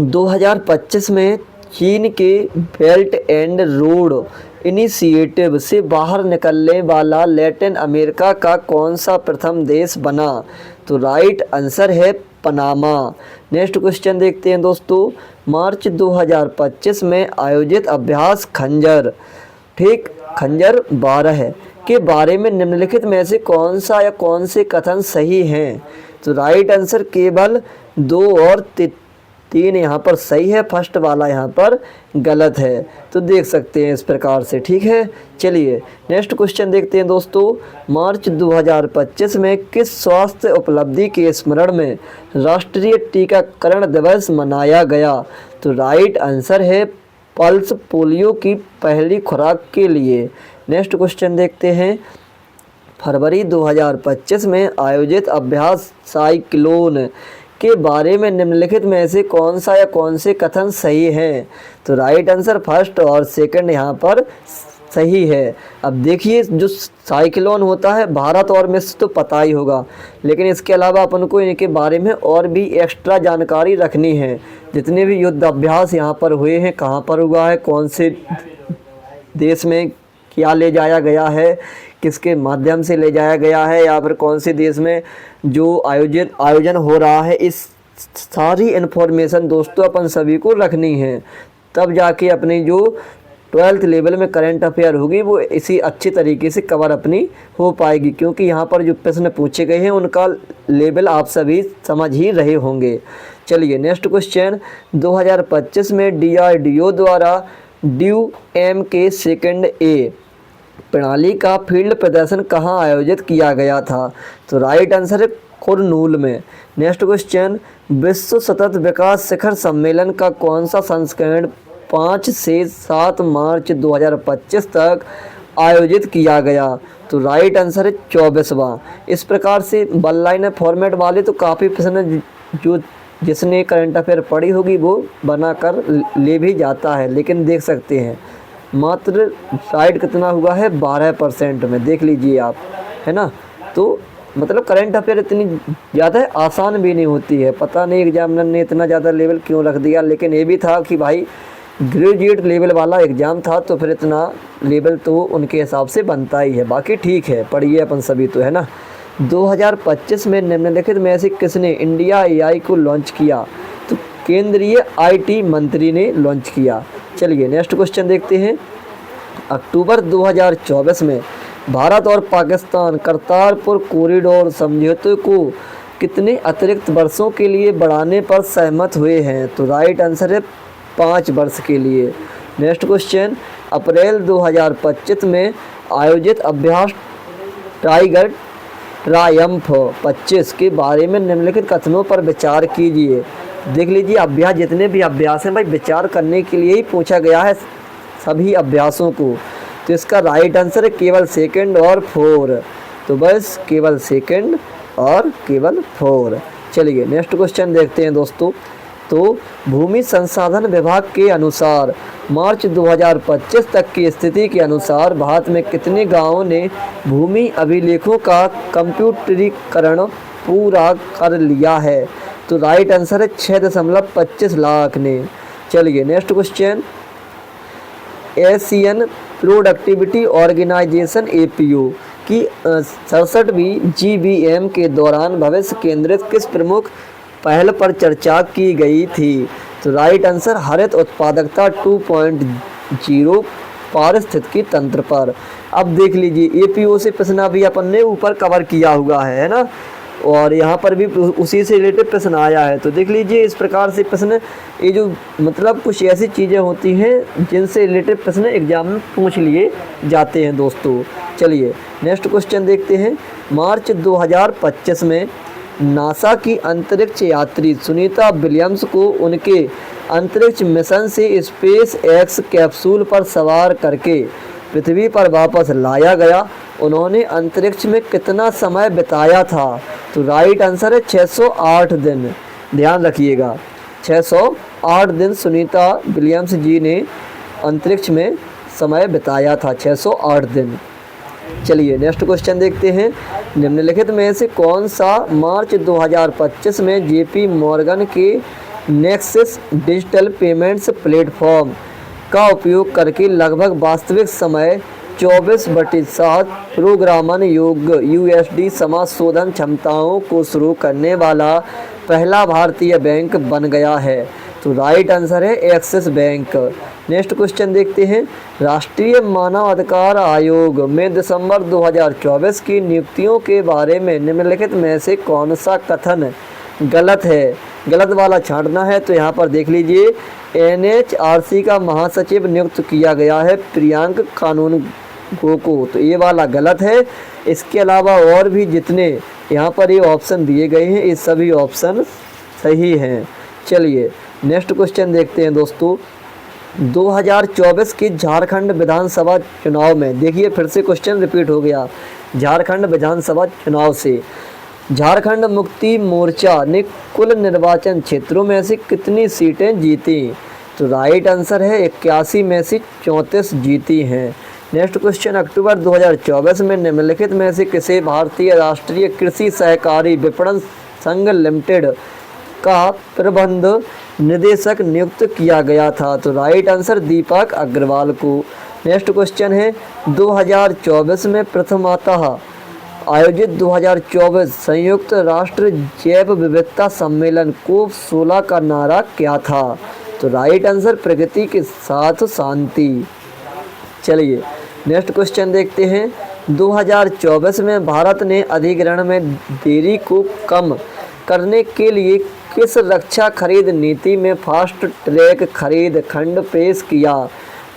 2025 में चीन के बेल्ट एंड रोड इनिशिएटिव से बाहर निकलने वाला लैटिन अमेरिका का कौन सा प्रथम देश बना? तो राइट आंसर है पनामा। नेक्स्ट क्वेश्चन देखते हैं दोस्तों, मार्च 2025 में आयोजित अभ्यास खंजर, ठीक, खंजर 12 के बारे में निम्नलिखित में से कौन सा या कौन से कथन सही हैं? तो राइट आंसर केवल 2 और 3 यहाँ पर सही है, फर्स्ट वाला यहाँ पर गलत है। तो देख सकते हैं इस प्रकार से, ठीक है। चलिए नेक्स्ट क्वेश्चन देखते हैं दोस्तों, मार्च 2025 में किस स्वास्थ्य उपलब्धि के स्मरण में राष्ट्रीय टीकाकरण दिवस मनाया गया? तो राइट आंसर है पल्स पोलियो की पहली खुराक के लिए। नेक्स्ट क्वेश्चन देखते हैं, फरवरी 2025 में आयोजित अभ्यास साइक्लोन के बारे में निम्नलिखित में से कौन सा या कौन से कथन सही हैं? तो राइट आंसर फर्स्ट और सेकंड यहाँ पर सही है। अब देखिए, जो साइक्लोन होता है भारत और मिस्र तो पता ही होगा, लेकिन इसके अलावा अपन को इनके बारे में और भी एक्स्ट्रा जानकारी रखनी है। जितने भी युद्ध अभ्यास यहाँ पर हुए हैं, कहाँ पर हुआ है, कौन से देश में क्या ले जाया गया है, किसके माध्यम से ले जाया गया है, या फिर कौन से देश में जो आयोजन हो रहा है, इस सारी इन्फॉर्मेशन दोस्तों अपन सभी को रखनी है। तब जाके अपनी जो 12th लेवल में करंट अफेयर होगी वो इसी अच्छी तरीके से कवर अपनी हो पाएगी, क्योंकि यहाँ पर जो प्रश्न पूछे गए हैं उनका लेवल आप सभी समझ ही रहे होंगे। चलिए नेक्स्ट क्वेश्चन, 2025 में DRDO द्वारा DUMK सेकंड ए प्रणाली का फील्ड प्रदर्शन कहाँ आयोजित किया गया था? तो राइट आंसर है कुरनूल में। नेक्स्ट क्वेश्चन, विश्व सतत विकास शिखर सम्मेलन का कौन सा संस्करण 5 से 7 मार्च 2025 तक आयोजित किया गया? तो राइट आंसर है 24वां। इस प्रकार से वन लाइन फॉर्मेट वाले तो काफ़ी प्रश्न जो जिसने करंट अफेयर पढ़ी होगी वो बनाकर ले भी जाता है, लेकिन देख सकते हैं मात्र राइट कितना हुआ है 12% में, देख लीजिए आप, है ना। तो मतलब करंट अफेयर इतनी ज़्यादा आसान भी नहीं होती है, पता नहीं एग्जामिनर ने इतना ज़्यादा लेवल क्यों रख दिया, लेकिन ये भी था कि भाई ग्रेजुएट लेवल वाला एग्ज़ाम था तो फिर इतना लेवल तो उनके हिसाब से बनता ही है। बाकी ठीक है, पढ़िए अपन सभी तो, है ना। 2025 में निम्नलिखित में से किसने इंडिया AI को लॉन्च किया? तो केंद्रीय IT मंत्री ने लॉन्च किया। चलिए नेक्स्ट क्वेश्चन देखते हैं, अक्टूबर 2024 में भारत और पाकिस्तान करतारपुर कॉरिडोर समझौते को कितने अतिरिक्त वर्षों के लिए बढ़ाने पर सहमत हुए हैं? तो राइट आंसर है 5 वर्ष के लिए। नेक्स्ट क्वेश्चन, अप्रैल 2025 में आयोजित अभ्यास टाइगर ट्रायम्फ 25 के बारे में निम्नलिखित कथनों पर विचार कीजिए। देख लीजिए, अभ्यास जितने भी अभ्यास हैं भाई विचार करने के लिए ही पूछा गया है सभी अभ्यासों को। तो इसका राइट आंसर है केवल 2 और 4। तो बस केवल 2 और केवल 4। चलिए नेक्स्ट क्वेश्चन देखते हैं दोस्तों। तो भूमि संसाधन विभाग के अनुसार मार्च 2025 तक की स्थिति के अनुसार भारत में कितने गांवों ने भूमि अभिलेखों का कंप्यूटरीकरण पूरा कर लिया है? तो राइट आंसर है 6.25 लाख ने। चलिए next question, Asian productivity organization APO की 67वीं GBM के दौरान भविष्य केंद्रित किस प्रमुख पहल पर चर्चा की गई थी? तो राइट आंसर हरित उत्पादकता 2.0 पारिस्थितिकी तंत्र पर। अब देख लीजिए, APO से प्रश्न भी अपन ने ऊपर कवर किया हुआ है ना, और यहाँ पर भी उसी से रिलेटेड प्रश्न आया है। तो देख लीजिए इस प्रकार से प्रश्न, ये जो मतलब कुछ ऐसी चीज़ें होती हैं जिनसे रिलेटेड प्रश्न एग्जाम में पूछ लिए जाते हैं दोस्तों। चलिए नेक्स्ट क्वेश्चन देखते हैं, मार्च 2025 में नासा की अंतरिक्ष यात्री सुनीता विलियम्स को उनके अंतरिक्ष मिशन से स्पेस एक्स कैप्सूल पर सवार करके पृथ्वी पर वापस लाया गया। उन्होंने अंतरिक्ष में कितना समय बिताया था? तो राइट आंसर है 608 दिन। ध्यान रखिएगा, 608 दिन सुनीता विलियम्स जी ने अंतरिक्ष में समय बिताया था, 608 दिन। चलिए नेक्स्ट क्वेश्चन देखते हैं। निम्नलिखित में से कौन सा मार्च 2025 में जेपी मॉर्गन के नेक्सस डिजिटल पेमेंट्स प्लेटफॉर्म का उपयोग करके लगभग वास्तविक समय 24/7 प्रोग्रामन योग्य यूएसडी समाशोधन क्षमताओं को शुरू करने वाला पहला भारतीय बैंक बन गया है? तो राइट आंसर है एक्सिस बैंक। नेक्स्ट क्वेश्चन देखते हैं। राष्ट्रीय मानव अधिकार आयोग में दिसंबर 2024 की नियुक्तियों के बारे में निम्नलिखित में से कौन सा कथन गलत है? गलत वाला छांटना है। तो यहाँ पर देख लीजिए, एनएचआरसी का महासचिव नियुक्त किया गया है प्रियांक कानूनगो को, तो ये वाला गलत है। इसके अलावा और भी जितने यहाँ पर ये ऑप्शन दिए गए हैं, ये सभी ऑप्शन सही हैं। चलिए नेक्स्ट क्वेश्चन देखते हैं दोस्तों। 2024 के झारखंड विधानसभा चुनाव में, देखिए फिर से क्वेश्चन रिपीट हो गया, झारखंड विधानसभा चुनाव से झारखंड मुक्ति मोर्चा ने कुल निर्वाचन क्षेत्रों में से कितनी सीटें जीती? तो राइट आंसर है 81 में से 34 जीती हैं। नेक्स्ट क्वेश्चन, अक्टूबर 2024 में निम्नलिखित में से किसे भारतीय राष्ट्रीय कृषि सहकारी विपणन संघ लिमिटेड का प्रबंध निदेशक नियुक्त किया गया था? तो राइट आंसर दीपक अग्रवाल को। नेक्स्ट क्वेश्चन है, 2024 में प्रथमतः आयोजित 2024 संयुक्त राष्ट्र जैव विविधता सम्मेलन कोप 16 का नारा क्या था? तो राइट आंसर प्रगति के साथ शांति। चलिए नेक्स्ट क्वेश्चन देखते हैं। 2024 में भारत ने अधिग्रहण में देरी को कम करने के लिए किस रक्षा खरीद नीति में फास्ट ट्रैक खरीद खंड पेश किया?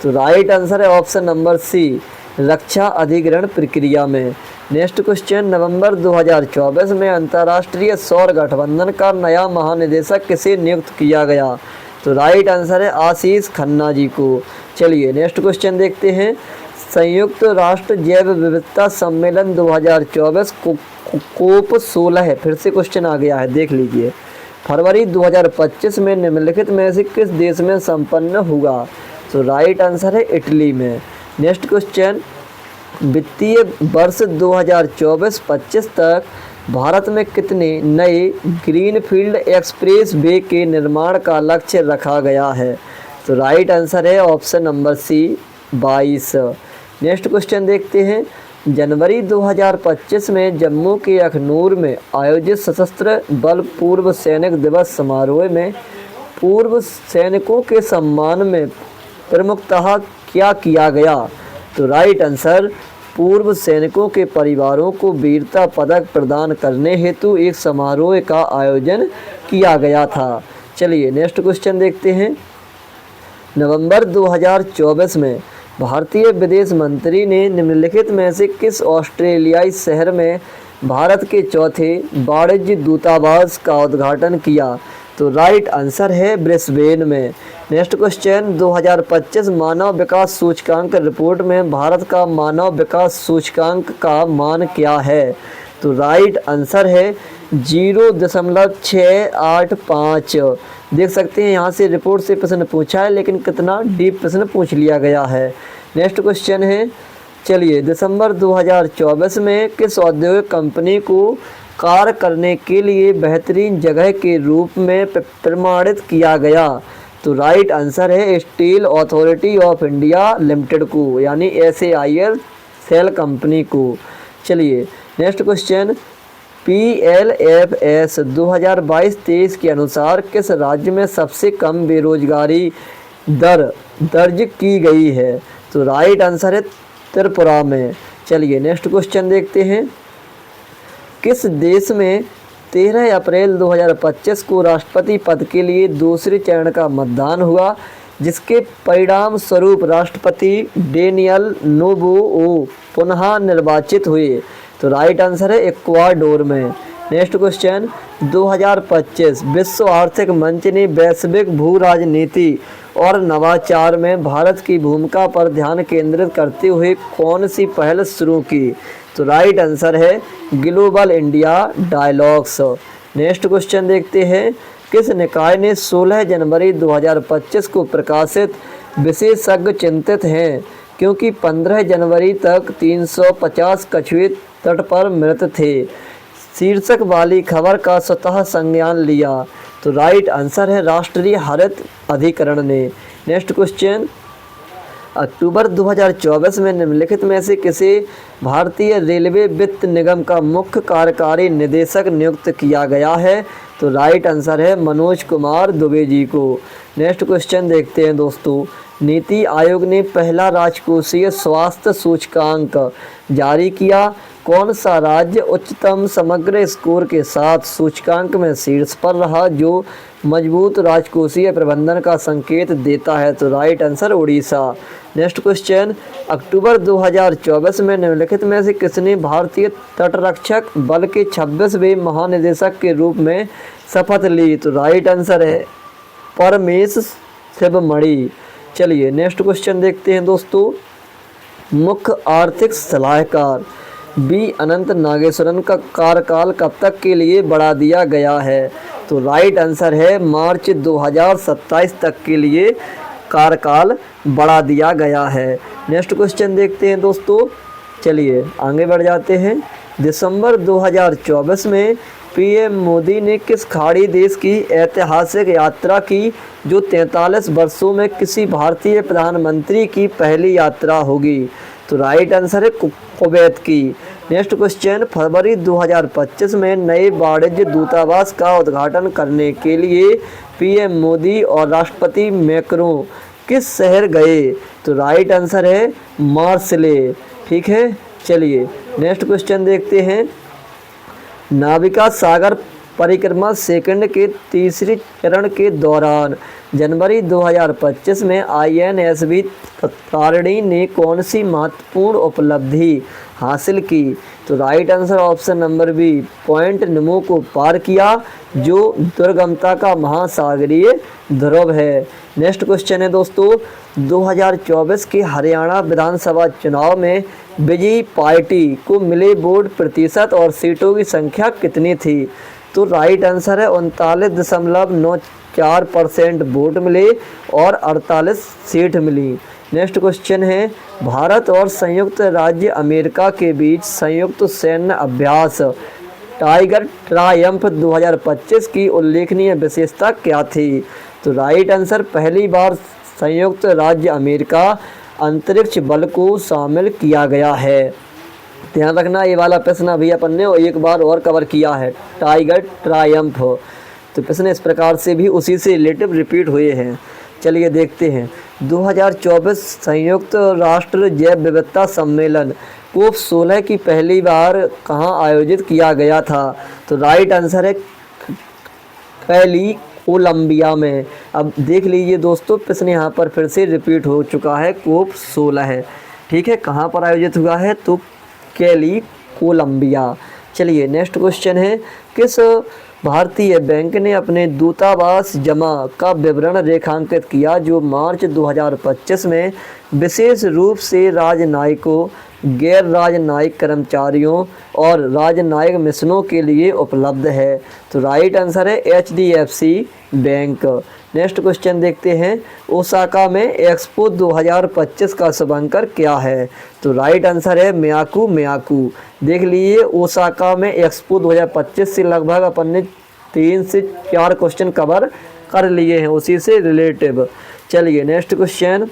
तो राइट आंसर है ऑप्शन नंबर सी, रक्षा अधिग्रहण प्रक्रिया में। नेक्स्ट क्वेश्चन, नवंबर 2024 में अंतर्राष्ट्रीय सौर गठबंधन का नया महानिदेशक किसे नियुक्त किया गया? तो राइट आंसर है आशीष खन्ना जी को। चलिए नेक्स्ट क्वेश्चन देखते हैं। संयुक्त राष्ट्र जैव विविधता सम्मेलन 2024 कोप 16 फिर से क्वेश्चन आ गया है, देख लीजिए, फरवरी 2025 में निम्नलिखित में से किस देश में संपन्न हुआ? तो राइट आंसर है इटली में। नेक्स्ट क्वेश्चन, वित्तीय वर्ष 2024-25 तक भारत में कितने नए ग्रीनफील्ड एक्सप्रेस वे के निर्माण का लक्ष्य रखा गया है? तो राइट आंसर है option number C, 22। Next question देखते हैं। जनवरी 2025 में जम्मू के अखनूर में आयोजित सशस्त्र बल पूर्व सैनिक दिवस समारोह में पूर्व सैनिकों के सम्मान में प्रमुखतः क्या किया गया? तो राइट आंसर, पूर्व सैनिकों के परिवारों को वीरता पदक प्रदान करने हेतु एक समारोह का आयोजन किया गया था। चलिए नेक्स्ट क्वेश्चन देखते हैं। नवंबर 2024 में भारतीय विदेश मंत्री ने निम्नलिखित में से किस ऑस्ट्रेलियाई शहर में भारत के चौथे वाणिज्य दूतावास का उद्घाटन किया? तो राइट आंसर है ब्रिस्बेन में। नेक्स्ट क्वेश्चन, 2025 मानव विकास सूचकांक रिपोर्ट में भारत का मानव विकास सूचकांक का मान क्या है? तो राइट आंसर है 0.685। देख सकते हैं यहाँ से रिपोर्ट से प्रश्न पूछा है, लेकिन कितना डीप प्रश्न पूछ लिया गया है। नेक्स्ट क्वेश्चन है, चलिए, दिसंबर 2024 में किस औद्योगिक कंपनी को कार्य करने के लिए बेहतरीन जगह के रूप में प्रमाणित किया गया? तो राइट आंसर है steel authority of India limited को, यानी SAIL सेल कंपनी को। चलिए नेक्स्ट क्वेश्चन, PLFS 2022-23 के अनुसार किस राज्य में सबसे कम बेरोजगारी दर दर्ज की गई है? तो राइट आंसर है त्रिपुरा में। चलिए नेक्स्ट क्वेश्चन देखते हैं। किस देश में 13 अप्रैल 2025 को राष्ट्रपति पद के लिए दूसरे चरण का मतदान हुआ, जिसके परिणाम स्वरूप राष्ट्रपति डेनियल नोबोओ पुनः निर्वाचित हुए? तो राइट आंसर है इक्वाडोर में। नेक्स्ट क्वेश्चन 2025 विश्व आर्थिक मंच ने वैश्विक भू राजनीति और नवाचार में भारत की भूमिका पर ध्यान केंद्रित करते हुए कौन सी पहल शुरू की? तो राइट आंसर है global India dialogues. Next question देखते हैं, किस निकाय ने 16 जनवरी 2025 को प्रकाशित विशेषज्ञ चिंतित हैं क्योंकि 15 जनवरी तक 350 कछुए तट पर मृत थे शीर्षक वाली खबर का स्वतः संज्ञान लिया? तो राइट आंसर है राष्ट्रीय हरित अधिकरण ने। नेक्स्ट क्वेश्चन, अक्टूबर 2024 में निम्नलिखित में से किसे भारतीय रेलवे वित्त निगम का मुख्य कार्यकारी निदेशक नियुक्त किया गया है? तो राइट आंसर है मनोज कुमार दुबे जी को। नेक्स्ट क्वेश्चन देखते हैं दोस्तों, नीति आयोग ने पहला राजकोषीय स्वास्थ्य सूचकांक जारी किया, कौन सा राज्य उच्चतम समग्र स्कोर के साथ सूचकांक में शीर्ष पर रहा जो मजबूत राजकोषीय प्रबंधन का संकेत देता है? तो right answer Orissa. Next question, अक्टूबर 2024 में निम्नलिखित में से किसने भारतीय तटरक्षक बल के 26वें महानिदेशक के रूप में शपथ ली? तो राइट आंसर है परमेश शिवमणि। चलिए नेक्स्ट क्वेश्चन देखते हैं दोस्तों, मुख्य आर्थिक सलाहकार बी अनंत नागेश्वरन का कार्यकाल कब तक के लिए बढ़ा दिया गया है? तो राइट आंसर है मार्च 2027 तक के लिए कार्यकाल बढ़ा दिया गया है। नेक्स्ट क्वेश्चन देखते हैं दोस्तों, चलिए आगे बढ़ जाते हैं। दिसंबर 2024 में पीएम मोदी ने किस खाड़ी देश की ऐतिहासिक यात्रा की जो 43 वर्षों में किसी भारतीय प्रधानमंत्री की पहली यात्रा होगी? तो राइट आंसर है कुवैत की। नेक्स्ट क्वेश्चन, फरवरी 2025 में नए वाणिज्य दूतावास का उद्घाटन करने के लिए पीएम मोदी और राष्ट्रपति मैक्रों किस शहर गए? तो राइट आंसर है मार्सेले। ठीक है, चलिए नेक्स्ट क्वेश्चन देखते हैं, नाविका सागर परिक्रमा सेकंड के तीसरे चरण के दौरान जनवरी 2025 में INSV तारिणी ने कौन सी महत्वपूर्ण उपलब्धि हासिल की? तो right answer option number B, Point Nemo को पार किया जो दुर्गमता का महासागरीय ध्रुव है। नेक्स्ट क्वेश्चन है दोस्तों, 2024 के हरियाणा विधानसभा चुनाव में विजयी पार्टी को मिले वोट प्रतिशत और सीटों की संख्या कितनी थी? तो राइट आंसर है 39.94% वोट मिले और 48 सीट मिली। नेक्स्ट क्वेश्चन है, भारत और संयुक्त राज्य अमेरिका के बीच संयुक्त सैन्य अभ्यास टाइगर ट्रायम्फ 2025 की उल्लेखनीय विशेषता क्या थी? तो राइट आंसर पहली बार संयुक्त राज्य अमेरिका अंतरिक्ष बल को शामिल किया गया है। ध्यान रखना ये वाला प्रश्न अभी अपन ने एक बार और कवर किया है, टाइगर ट्रायम्फ। तो प्रश्न इस प्रकार से भी उसी से रिलेटिव रिपीट हुए हैं। चलिए देखते हैं, 2024 संयुक्त राष्ट्र जैव विविधता सम्मेलन COP 16 की पहली बार कहाँ आयोजित किया गया था? तो राइट आंसर है कैली कोलंबिया में। अब देख लीजिए दोस्तों, प्रश्न यहाँ पर फिर से रिपीट हो चुका है, COP 16 है। ठीक है, कहाँ पर आयोजित हुआ है? तो कैली कोलंबिया। चलिए नेक्स्ट क्वेश्चन है, किस भारतीय बैंक ने अपने दूतावास जमा का विवरण रेखांकित किया जो मार्च 2025 में विशेष रूप से राजनयिकों, गैर राजनयिक कर्मचारियों और राजनयिक मिशनों के लिए उपलब्ध है? तो राइट आंसर है HDFC बैंक। नेक्स्ट क्वेश्चन देखते हैं, ओसाका में एक्सपो 2025 का शुभंकर क्या है? तो राइट आंसर है मियाकू मियाकू। देख लीजिए, ओसाका में एक्सपो 2025 से लगभग अपन ने 3 से 4 क्वेश्चन कवर कर लिए हैं उसी से रिलेटिव। चलिए नेक्स्ट क्वेश्चन,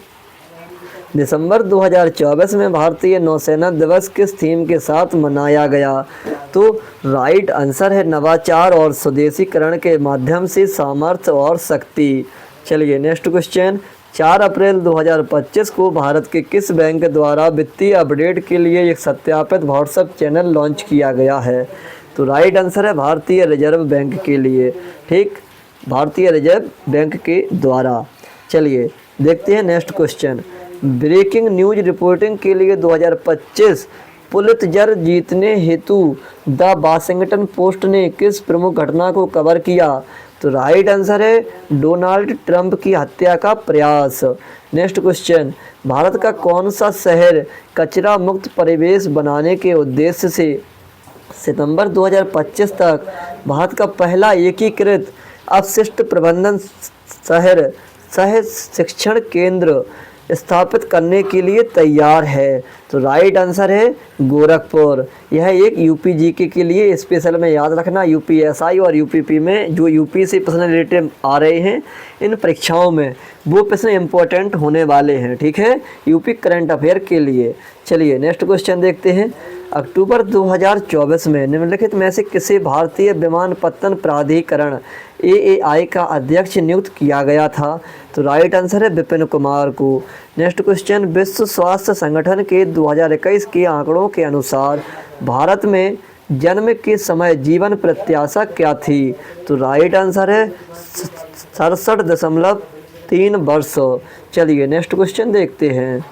दिसंबर 2024 में भारतीय नौसेना दिवस किस थीम के साथ मनाया गया? तो राइट आंसर है नवाचार और स्वदेशीकरण के माध्यम से सामर्थ्य और शक्ति। चलिए नेक्स्ट क्वेश्चन, 4 अप्रैल 2025 को भारत के किस बैंक द्वारा वित्तीय अपडेट के लिए एक सत्यापित व्हाट्सएप चैनल लॉन्च किया गया है? तो राइट आंसर है भारतीय रिजर्व बैंक के लिए। ठीक, भारतीय रिजर्व बैंक के द्वारा। चलिए देखते हैं next question, breaking news reporting के लिए 2025 पुलित्जर जीतने हेतु द वाशिंगटन पोस्ट ने किस प्रमुख घटना को कवर किया? तो राइट आंसर है डोनाल्ड ट्रंप की हत्या का प्रयास। नेक्स्ट क्वेश्चन, भारत का कौन सा शहर कचरा मुक्त परिवेश बनाने के उद्देश्य से सितंबर 2025 तक भारत का पहला एकीकृत अपशिष्ट प्रबंधन शहर सह शिक्षण केंद्र स्थापित करने के लिए तैयार है? तो राइट आंसर है गोरखपुर। यह एक यूपी जीके के लिए स्पेशल में याद रखना, यूपीएसआई और यूपीपी में जो यूपी से प्रश्न रिलेटेड आ रहे हैं इन परीक्षाओं में वो प्रश्न इम्पोर्टेंट होने वाले हैं, ठीक है, यूपी करंट अफेयर के लिए। चलिए नेक्स्ट क्वेश्चन देखते हैं। अक्टूबर 2024 में निम्नलिखित में से किसे भारतीय विमानपत्तन प्राधिकरण AAI का अध्यक्ष नियुक्त किया गया था? तो राइट आंसर है विपिन कुमार को। नेक्स्ट क्वेश्चन, विश्व स्वास्थ्य संगठन के 2021 के आंकड़ों के अनुसार भारत में जन्म के समय जीवन प्रत्याशा क्या थी? तो राइट आंसर है 67.3 वर्ष। चलिए नेक्स्ट क्वेश्चन देखते हैं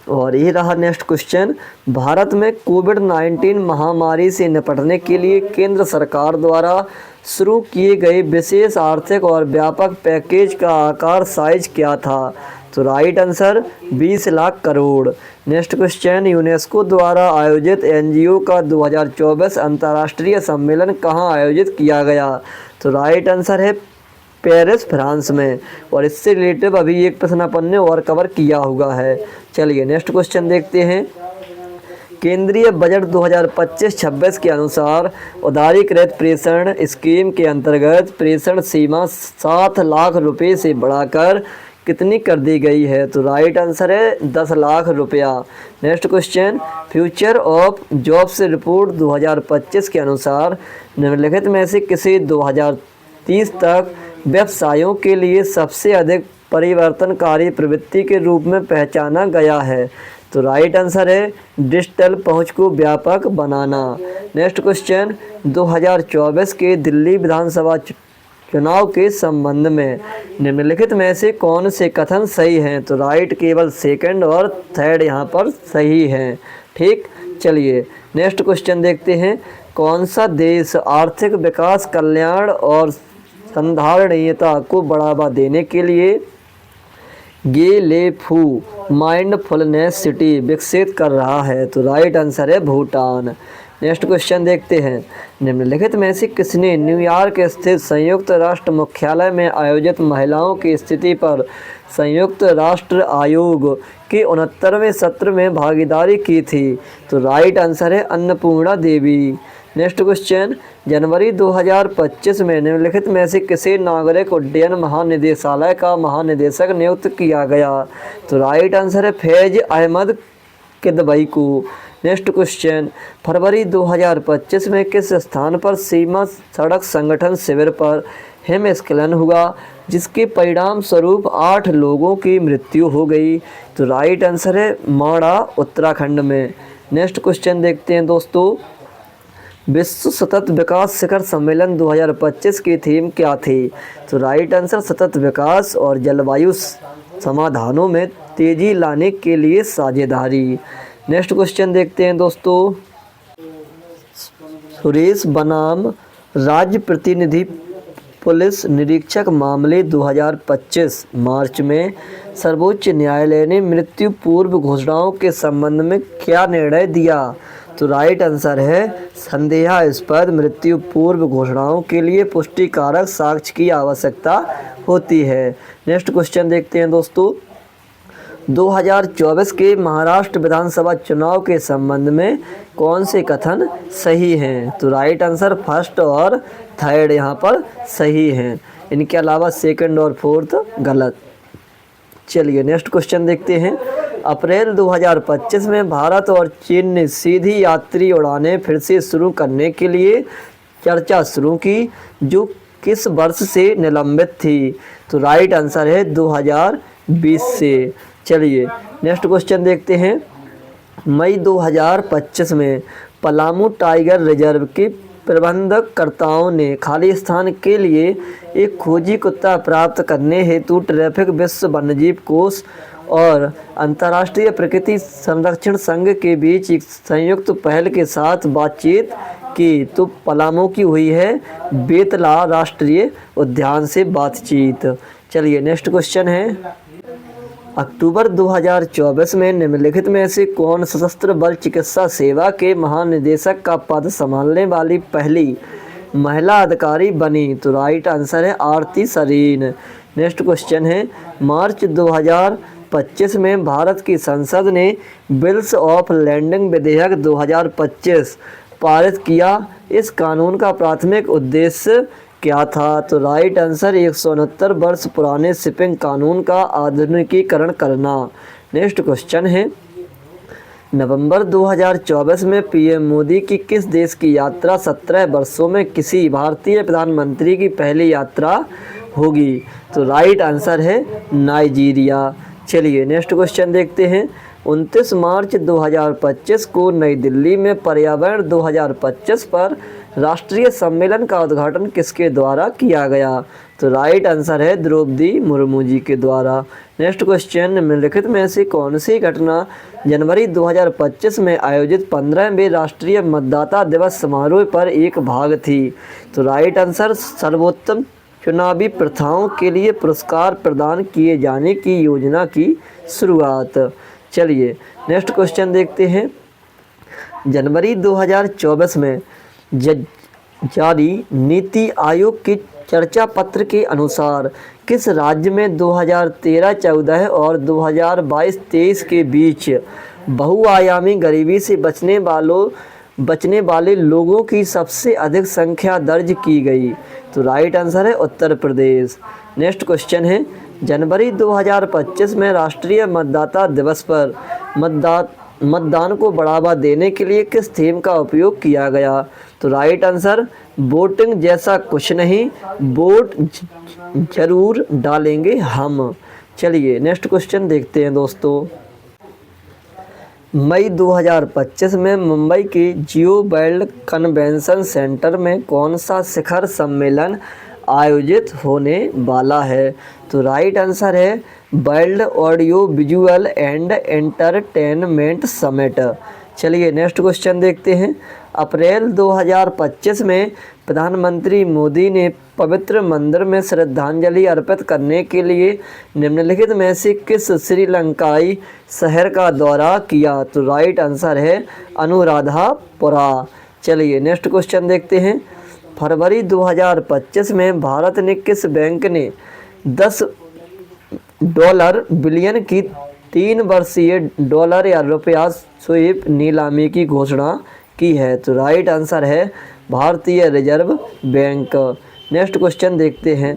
और ये रहा नेक्स्ट क्वेश्चन। भारत में कोविड-19 महामारी से निपटने के लिए केंद्र सरकार द्वारा शुरू किए गए विशेष आर्थिक और व्यापक पैकेज का आकार साइज क्या था? तो right answer 20 lakh crore. Next question, UNESCO द्वारा आयोजित एनजीओ का 2024 अंतर्राष्ट्रीय सम्मेलन कहाँ आयोजित किया गया? तो राइट आंसर है पेरिस फ्रांस में। और इससे रिलेटेड अभी एक प्रश्न अपन ने और कवर किया हुआ है। चलिए नेक्स्ट क्वेश्चन देखते हैं। केंद्रीय बजट 2025-26 के अनुसार उदारीकृत प्रेषण स्कीम के अंतर्गत प्रेषण सीमा 7 लाख रुपए से बढ़ाकर कितनी कर दी गई है? तो राइट आंसर है 10 लाख रुपया। Next question, future of jobs report 2025 के अनुसार निम्नलिखित में से किसे 2030 तक व्यवसायों के लिए सबसे अधिक परिवर्तनकारी प्रवृत्ति के रूप में पहचाना गया है? तो राइट आंसर है डिजिटल पहुंच को व्यापक बनाना। नेक्स्ट क्वेश्चन, 2024 के दिल्ली विधानसभा चुनाव के संबंध में निम्नलिखित में से कौन से कथन सही हैं? तो राइट केवल सेकंड और थर्ड यहाँ पर सही हैं, ठीक। चलिए नेक्स्ट क्वेश्चन देखते हैं। कौन सा देश आर्थिक विकास, कल्याण और संधारणीयता को बढ़ावा देने के लिए गेलेफू माइंडफुलनेस सिटी विकसित कर रहा है? तो राइट आंसर है भूटान। नेक्स्ट क्वेश्चन देखते हैं। निम्नलिखित में से किसने न्यूयॉर्क स्थित संयुक्त राष्ट्र मुख्यालय में आयोजित महिलाओं की स्थिति पर संयुक्त राष्ट्र आयोग के 69वें सत्र में भागीदारी की थी? तो राइट आंसर है अन्नपूर्णा देवी। नेक्स्ट क्वेश्चन, जनवरी 2025 में निम्नलिखित में से किसे नागरिक उड्डयन महानिदेशालय का महानिदेशक नियुक्त किया गया? तो राइट आंसर है फैज अहमद किदवई को। नेक्स्ट क्वेश्चन, फरवरी 2025 में किस स्थान पर सीमा सड़क संगठन शिविर पर हिमस्खलन हुआ जिसके परिणाम स्वरूप 8 लोगों की मृत्यु हो गई? तो राइट आंसर है माड़ा, उत्तराखंड में। नेक्स्ट क्वेश्चन देखते हैं दोस्तों। विश्व सतत विकास शिखर सम्मेलन 2025 की थीम क्या थी? तो राइट आंसर सतत विकास और जलवायु समाधानों में तेजी लाने के लिए साझेदारी। नेक्स्ट क्वेश्चन देखते हैं दोस्तों। सुरेश बनाम राज्य प्रतिनिधि पुलिस निरीक्षक मामले 2025 मार्च में सर्वोच्च न्यायालय ने मृत्यु पूर्व घोषणाओं के संबंध में क्या निर्णय दिया? तो राइट आंसर है संदेहास्पद मृत्यु पूर्व घोषणाओं के लिए पुष्टिकारक साक्ष्य की आवश्यकता होती है। नेक्स्ट क्वेश्चन देखते हैं दोस्तों। 2024 के महाराष्ट्र विधानसभा चुनाव के संबंध में कौन से कथन सही हैं? तो राइट आंसर फर्स्ट और थर्ड यहाँ पर सही हैं, इनके अलावा सेकंड और फोर्थ गलत। चलिए नेक्स्ट क्वेश्चन देखते हैं। अप्रैल 2025 में भारत और चीन ने सीधी यात्री उड़ानें फिर से शुरू करने के लिए चर्चा शुरू की, जो किस वर्ष से निलंबित थी? तो राइट आंसर है 2020 से। चलिए नेक्स्ट क्वेश्चन देखते हैं। मई 2025 में पलामू टाइगर रिजर्व के प्रबंधकर्ताओं ने खाली स्थान के लिए एक खोजी कुत्ता प्राप्त करने हेतु ट्रैफिक विश्व वन्यजीव कोष और अंतर्राष्ट्रीय प्रकृति संरक्षण संघ के बीच एक संयुक्त पहल के साथ बातचीत की। तो पलामू की हुई है बेतला राष्ट्रीय उद्यान से बातचीत। चलिए नेक्स्ट क्वेश्चन है, अक्टूबर 2024 में निम्नलिखित में से कौन सशस्त्र बल चिकित्सा सेवा के महानिदेशक का पद संभालने वाली पहली महिला अधिकारी बनी? तो राइट आंसर है आरती सरीन। नेक्स्ट क्वेश्चन है, मार्च 2025 में भारत की संसद ने बिल्स ऑफ लैंडिंग विधेयक 2025 पारित किया। इस कानून का प्राथमिक उद्देश्य क्या था? तो राइट आंसर 169 वर्ष पुराने शिपिंग कानून का आधुनिकीकरण करना। नेक्स्ट क्वेश्चन है, नवंबर 2024 में पीएम मोदी की किस देश की यात्रा 17 वर्षों में किसी भारतीय प्रधानमंत्री की पहली यात्रा होगी? तो राइट आंसर है नाइजीरिया। चलिए नेक्स्ट क्वेश्चन देखते हैं, 29 मार्च 2025 को नई दिल्ली में पर्यावरण 2025 पर राष्ट्रीय सम्मेलन का उद्घाटन किसके द्वारा किया गया? तो राइट आंसर है द्रौपदी मुर्मू जी के द्वारा। नेक्स्ट क्वेश्चन, निम्नलिखित में से कौन सी घटना जनवरी 2025 में आयोजित 15वें राष्ट्रीय मतदाता दिवस समारोह पर एक भाग थी? तो राइट आंसर सर्वोत्तम चुनावी प्रथाओं के लिए पुरस्कार प्रदान किए जाने की योजना की शुरुआत। चलिए नेक्स्ट क्वेश्चन देखते हैं, जनवरी 2024 में जारी नीति आयोग के चर्चा पत्र के अनुसार किस राज्य में 2013-14 और 2022-23 के बीच बहुआयामी गरीबी से बचने वाले लोगों की सबसे अधिक संख्या दर्ज की गई? तो राइट आंसर है उत्तर प्रदेश। नेक्स्ट क्वेश्चन है, जनवरी 2025 में राष्ट्रीय मतदाता दिवस पर मतदान को बढ़ावा देने के लिए किस थीम का उपयोग किया गया? तो राइट आंसर वोटिंग जैसा कुछ नहीं, वोट जरूर डालेंगे हम। चलिए नेक्स्ट क्वेश्चन देखते हैं दोस्तों, मई 2025 में मुंबई के जियो वर्ल्ड कन्वेंशन सेंटर में कौन सा शिखर सम्मेलन आयोजित होने वाला है? तो राइट आंसर है world audio visual and entertainment summit. चलिए नेक्स्ट क्वेश्चन देखते हैं, अप्रैल 2025 में प्रधानमंत्री मोदी ने पवित्र मंदिर में श्रद्धांजलि अर्पित करने के लिए निम्नलिखित में से किस श्रीलंकाई शहर का दौरा किया? तो राइट आंसर है अनुराधापुरा। चलिए नेक्स्ट क्वेश्चन देखते हैं, फरवरी 2025 में भारत ने किस बैंक ने $10 बिलियन की 3 वर्षीय डॉलर या रुपया स्वीप नीलामी की घोषणा की है? तो राइट आंसर है भारतीय रिजर्व बैंक। नेक्स्ट क्वेश्चन देखते हैं,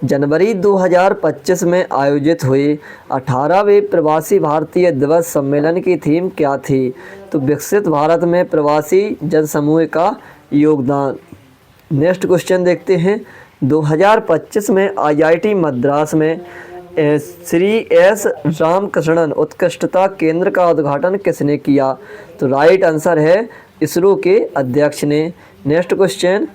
जनवरी 2025 में आयोजित हुए 18वें प्रवासी भारतीय दिवस सम्मेलन की थीम क्या थी? तो विकसित भारत में प्रवासी जनसमूह का योगदान। नेक्स्ट क्वेश्चन देखते हैं, 2025 में आईआईटी मद्रास में श्री एस रामकृष्णन उत्कृष्टता केंद्र का उद्घाटन किसने किया? तो राइट आंसर है इसरो के अध्यक्ष ने। नेक्स्ट क्वेश्चन,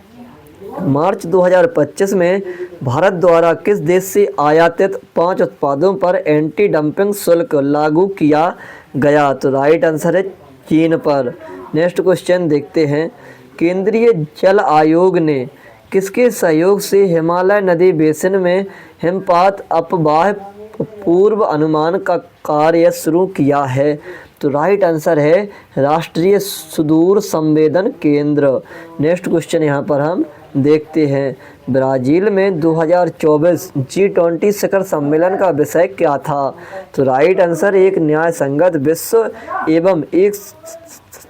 मार्च 2025 में भारत द्वारा किस देश से आयातित 5 उत्पादों पर एंटी डंपिंग शुल्क लागू किया गया? तो राइट आंसर है चीन पर। नेक्स्ट क्वेश्चन देखते हैं, केंद्रीय जल आयोग ने किसके सहयोग से हिमालय नदी बेसिन में हिमपात अपवाह पूर्व अनुमान का कार्य शुरू किया है? तो राइट आंसर है राष्ट्रीय सुदूर संवेदन केंद्र। नेक्स्ट क्वेश्चन यहाँ पर हम देखते हैं, ब्राज़ील में 2024 G20 शिखर सम्मेलन का विषय क्या था? तो राइट आंसर एक न्याय संगत विश्व एवं एक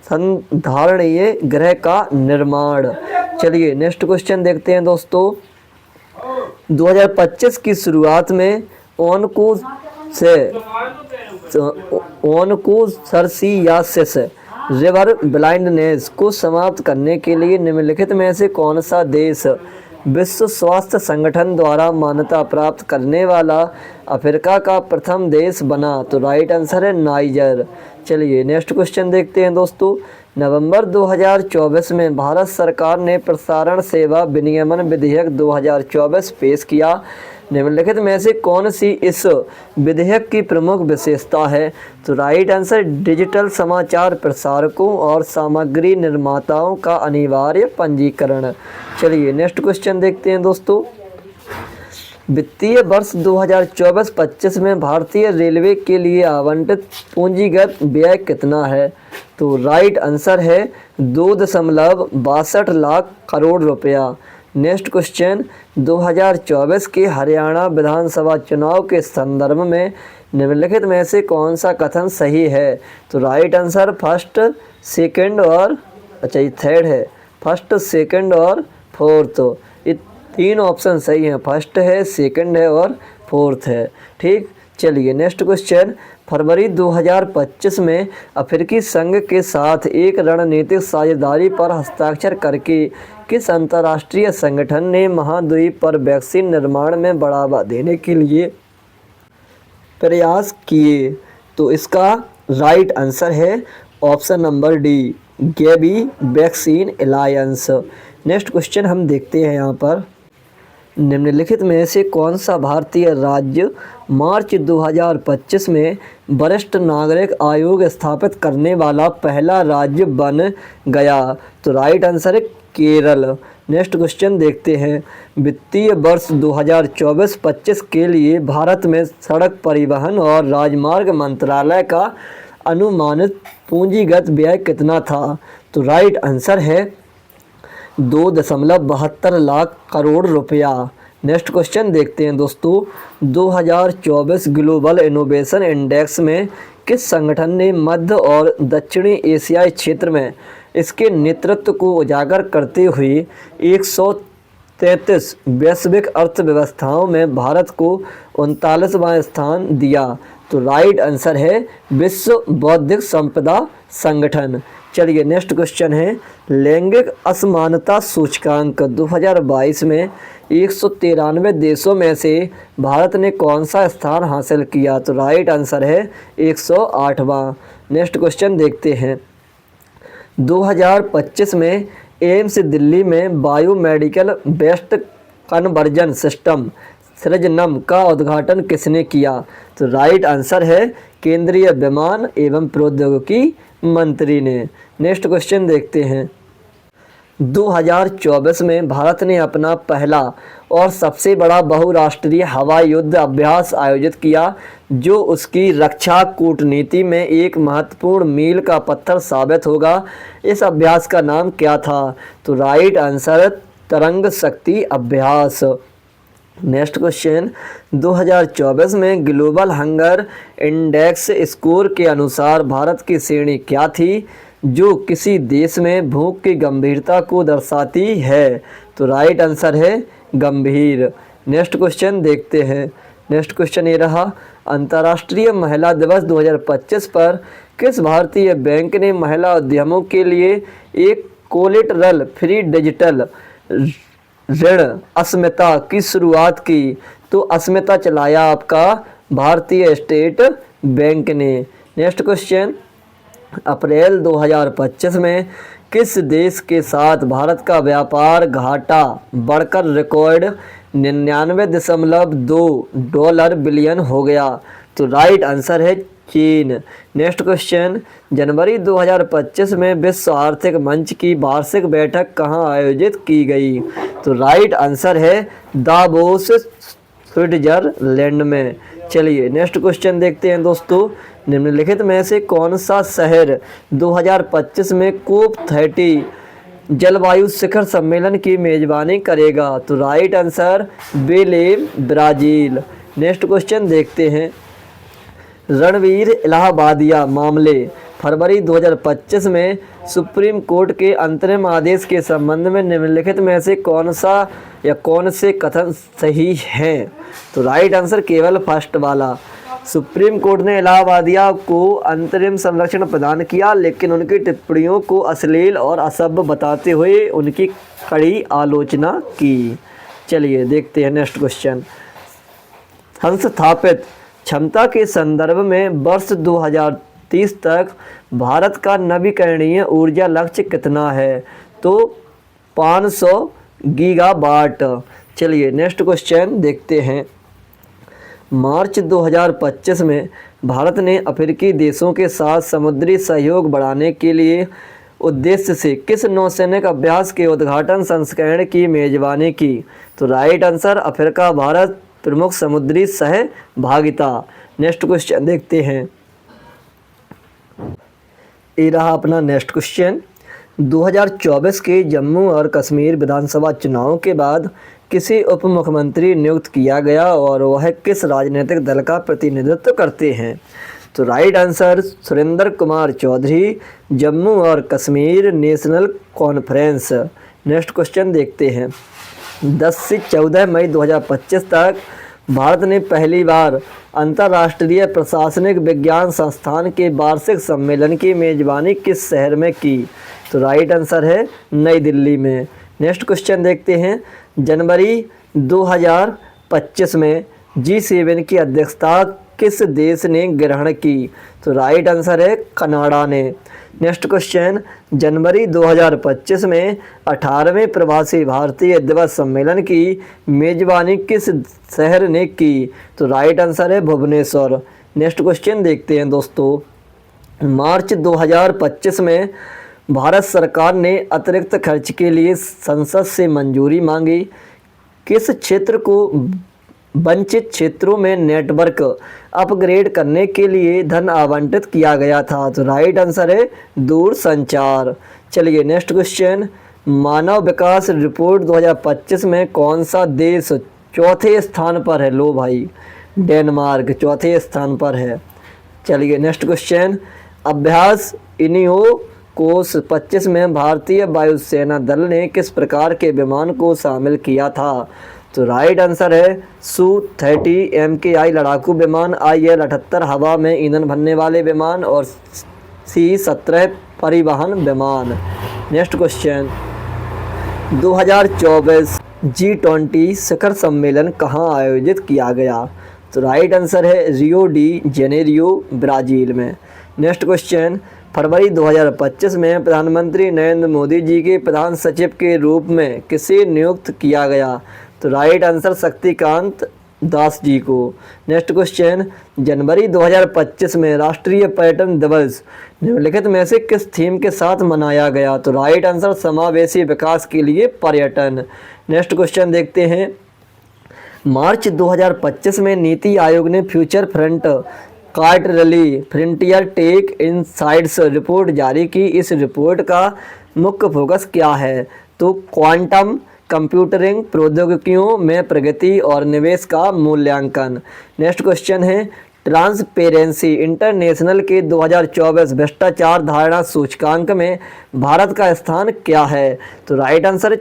संधारणीय ग्रह का निर्माण। चलिए नेक्स्ट क्वेश्चन देखते हैं दोस्तों, 2025 की शुरुआत में ओनकोसर्सियासिस रिवर ब्लाइंडनेस को समाप्त करने के लिए निम्नलिखित में से कौन सा देश विश्व स्वास्थ्य संगठन द्वारा मान्यता प्राप्त करने वाला अफ्रीका का प्रथम देश बना? तो राइट आंसर है नाइजर। चलिए नेक्स्ट क्वेश्चन देखते हैं दोस्तों, नवंबर 2024 में भारत सरकार ने प्रसारण सेवा विनियमन विधेयक 2024 पेश किया। निम्नलिखित में से कौन सी इस विधेयक की प्रमुख विशेषता है? तो राइट आंसर डिजिटल समाचार प्रसारकों और सामग्री निर्माताओं का अनिवार्य पंजीकरण। चलिए नेक्स्ट क्वेश्चन देखते हैं दोस्तों। वित्तीय वर्ष 2024-25 में भारतीय रेलवे के लिए आवंटित पूंजीगत व्यय कितना है? तो राइट आंसर है 2.62 लाख करोड़ रुपया। नेक्स्ट क्वेश्चन, 2024 के हरियाणा विधानसभा चुनाव के संदर्भ में निम्नलिखित में से कौन सा कथन सही है? तो राइट आंसर फर्स्ट, सेकंड और ये थर्ड है, फर्स्ट, सेकंड और फोर्थ। ये तीन ऑप्शन सही हैं, फर्स्ट है, सेकंड है और फोर्थ है। ठीक, चलिए नेक्स्ट क्वेश्चन। फरवरी 2025 में अफ्रीकी संघ के साथ एक रणनीतिक साझेदारी पर हस्ताक्षर करके किस अंतर्राष्ट्रीय संगठन ने महाद्वीप पर वैक्सीन निर्माण में बढ़ावा देने के लिए प्रयास किए? तो इसका राइट आंसर है option number D, गैवी vaccine alliance. Next question हम देखते हैं यहाँ पर। निम्नलिखित में से कौन सा भारतीय राज्य मार्च 2025 में वरिष्ठ नागरिक आयोग स्थापित करने वाला पहला राज्य बन गया? तो राइट आंसर है केरल। नेक्स्ट क्वेश्चन देखते हैं। वित्तीय वर्ष 2024-25 के लिए भारत में सड़क परिवहन और राजमार्ग मंत्रालय का अनुमानित पूंजीगत व्यय कितना था? तो राइट आंसर है 2.72 लाख करोड़ रुपया। नेक्स्ट क्वेश्चन देखते हैं दोस्तों। 2024 ग्लोबल इनोवेशन इंडेक्स में किस संगठन ने मध्य और दक्षिणी एशियाई क्षेत्र में इसके नेतृत्व को उजागर करते हुए 133 वैश्विक अर्थव्यवस्थाओं में भारत को 39वां स्थान दिया? तो राइट आंसर है विश्व बौद्धिक संपदा संगठन। चलिए नेक्स्ट क्वेश्चन है। लैंगिक असमानता सूचकांक 2022 में 193 देशों में से भारत ने कौन सा स्थान हासिल किया? तो राइट आंसर है 108वां। नेक्स्ट क्वेश्चन देखते हैं। 2025 में एम्स दिल्ली में बायोमेडिकल वेस्ट कन्वर्जन सिस्टम सृजनम का उद्घाटन किसने किया? तो राइट आंसर है केंद्रीय विमान एवं प्रौद्योगिकी मंत्री ने। नेक्स्ट क्वेश्चन देखते हैं। 2024 में भारत ने अपना पहला और सबसे बड़ा बहुराष्ट्रीय हवाई युद्ध अभ्यास आयोजित किया, जो उसकी रक्षा कूटनीति में एक महत्वपूर्ण मील का पत्थर साबित होगा। इस अभ्यास का नाम क्या था? तो राइट आंसर तरंग शक्ति अभ्यास। Next question. 2024 में ग्लोबल हंगर इंडेक्स स्कोर के अनुसार भारत की श्रेणी क्या थी, जो किसी देश में भूख की गंभीरता को दर्शाती है? तो राइट आंसर है गंभीर। नेक्स्ट क्वेश्चन देखते हैं। नेक्स्ट क्वेश्चन ये रहा। अंतर्राष्ट्रीय महिला दिवस 2025 पर किस भारतीय बैंक ने महिला उद्यमों के लिए एक कोलेटरल फ्री डिजिटल ऋण अस्मिता की शुरुआत की? तो अस्मिता चलाया आपका भारतीय स्टेट बैंक ने। Next question. अप्रैल 2025 में किस देश के साथ भारत का व्यापार घाटा बढ़कर रिकॉर्ड $99.2 बिलियन हो गया? तो राइट आंसर है चीन। Next question. जनवरी 2025 में विश्व आर्थिक मंच की वार्षिक बैठक कहाँ आयोजित की गई? तो राइट आंसर है दावोस स्विट्जरलैंड में। चलिए नेक्स्ट क्वेश्चन देखते हैं दोस्तों। निम्नलिखित में से कौन सा शहर 2025 में COP30 जलवायु शिखर सम्मेलन की मेजबानी करेगा? तो right answer बेलेम, Brazil. Next question देखते हैं। रणवीर इलाहाबादिया मामले फरवरी 2025 में सुप्रीम कोर्ट के अंतरिम आदेश के संबंध में निम्नलिखित में से कौन सा या कौन से कथन सही हैं? तो राइट आंसर केवल फर्स्ट वाला। सुप्रीम कोर्ट ने इलाहाबादिया को अंतरिम संरक्षण प्रदान किया, लेकिन उनकी टिप्पणियों को अश्लील और असभ्य बताते हुए उनकी कड़ी आलोचना की। चलिए देखते हैं नेक्स्ट क्वेश्चन। संस्थापित क्षमता के संदर्भ में वर्ष 2030 तक भारत का नवीकरणीय ऊर्जा लक्ष्य कितना है? तो 500 गीगावाट। चलिए नेक्स्ट क्वेश्चन देखते हैं। मार्च 2025 में भारत ने अफ्रीकी देशों के साथ समुद्री सहयोग बढ़ाने के लिए उद्देश्य से किस नौसैनिक अभ्यास के उद्घाटन संस्करण की मेजबानी की? तो राइट आंसर अफ्रीका भारत प्रमुख समुद्री सहभागिता। नेक्स्ट क्वेश्चन देखते हैं। ये रहा अपना नेक्स्ट क्वेश्चन। 2024 के जम्मू और कश्मीर विधानसभा चुनाव के बाद किसे उप मुख्यमंत्री नियुक्त किया गया और वह किस राजनीतिक दल का प्रतिनिधित्व करते हैं? तो राइट आंसर सुरेंद्र कुमार चौधरी, जम्मू और Kashmir national conference. Next question देखते हैं। 10 से 14 मई 2025 तक भारत ने पहली बार अंतर्राष्ट्रीय प्रशासनिक विज्ञान संस्थान के वार्षिक सम्मेलन की मेजबानी किस शहर में की? तो राइट आंसर है नई दिल्ली में। नेक्स्ट क्वेश्चन देखते हैं। जनवरी 2025 में G7 की अध्यक्षता किस देश ने ग्रहण की? तो राइट आंसर है कनाडा ने। Next question. जनवरी 2025 में 18वें प्रवासी भारतीय दिवस सम्मेलन की मेजबानी किस शहर ने की? तो राइट आंसर है भुवनेश्वर। नेक्स्ट क्वेश्चन देखते हैं दोस्तों। मार्च 2025 में भारत सरकार ने अतिरिक्त खर्च के लिए संसद से मंजूरी मांगी। किस क्षेत्र को वंचित क्षेत्रों में नेटवर्क अपग्रेड करने के लिए धन आवंटित किया गया था? तो राइट आंसर है दूरसंचार। चलिए नेक्स्ट क्वेश्चन। मानव विकास रिपोर्ट 2025 में कौन सा देश चौथे स्थान पर है? लो भाई, डेनमार्क चौथे स्थान पर है। चलिए नेक्स्ट क्वेश्चन। अभ्यास इनियोकोस 25 में भारतीय वायुसेना दल ने किस प्रकार के विमान को शामिल किया था? तो राइट आंसर है Su-30 MKI लड़ाकू विमान, IL-78 हवा में ईंधन भरने वाले विमान और C-17 परिवहन विमान। Next question. 2024 G20 शिखर सम्मेलन कहाँ आयोजित किया गया? तो राइट आंसर है रियो डी जेनेरियो ब्राज़ील में। Next question. फरवरी 2025 में प्रधानमंत्री नरेंद्र मोदी जी के प्रधान सचिव के रूप में किसे नियुक्त किया गया? तो राइट आंसर शक्तिकांत दास जी को। Next question. जनवरी 2025 में राष्ट्रीय पर्यटन दिवस निम्नलिखित में से किस थीम के साथ मनाया गया? तो राइट आंसर समावेशी विकास के लिए पर्यटन। नेक्स्ट क्वेश्चन देखते हैं। मार्च 2025 में नीति आयोग ने future front quarterly frontier tech insights report जारी की। इस रिपोर्ट का मुख्य फोकस क्या है? तो क्वांटम कंप्यूटरिंग प्रौद्योगिकियों में प्रगति और निवेश का मूल्यांकन। नेक्स्ट क्वेश्चन है। ट्रांसपेरेंसी इंटरनेशनल के 2024 भ्रष्टाचार धारणा सूचकांक में भारत का स्थान क्या है? तो राइट आंसर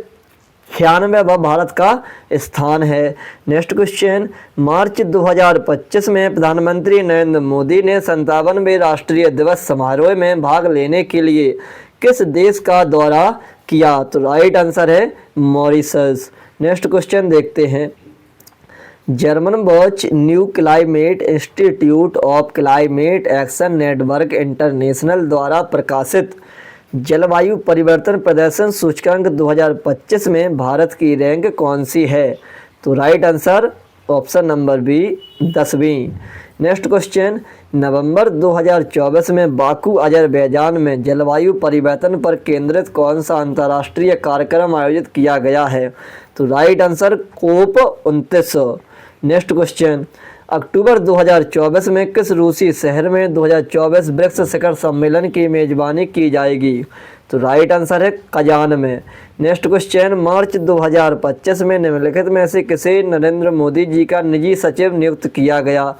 96वां भारत का स्थान है। Next question. मार्च 2025 में प्रधानमंत्री नरेंद्र मोदी ने 57वें राष्ट्रीय दिवस समारोह में भाग लेने के लिए किस देश का दौरा किया? तो राइट आंसर है मॉरिशस। नेक्स्ट क्वेश्चन देखते हैं। German watch new climate institute of climate action network international द्वारा प्रकाशित जलवायु परिवर्तन प्रदर्शन सूचकांक 2025 में भारत की रैंक कौन सी है? तो right answer option number B 10वीं। Next question. नवंबर 2024 में बाकू अजरबैजान में जलवायु परिवर्तन पर केंद्रित कौन सा अंतर्राष्ट्रीय कार्यक्रम आयोजित किया गया है? तो right answer COP 29। Next question. अक्टूबर 2024 में किस रूसी शहर में 2024 ब्रिक्स शिखर सम्मेलन की मेजबानी की जाएगी? तो राइट आंसर है कजान में। Next question. मार्च 2025 में निम्नलिखित में से किसे नरेंद्र मोदी जी का निजी सचिव नियुक्त किया गया?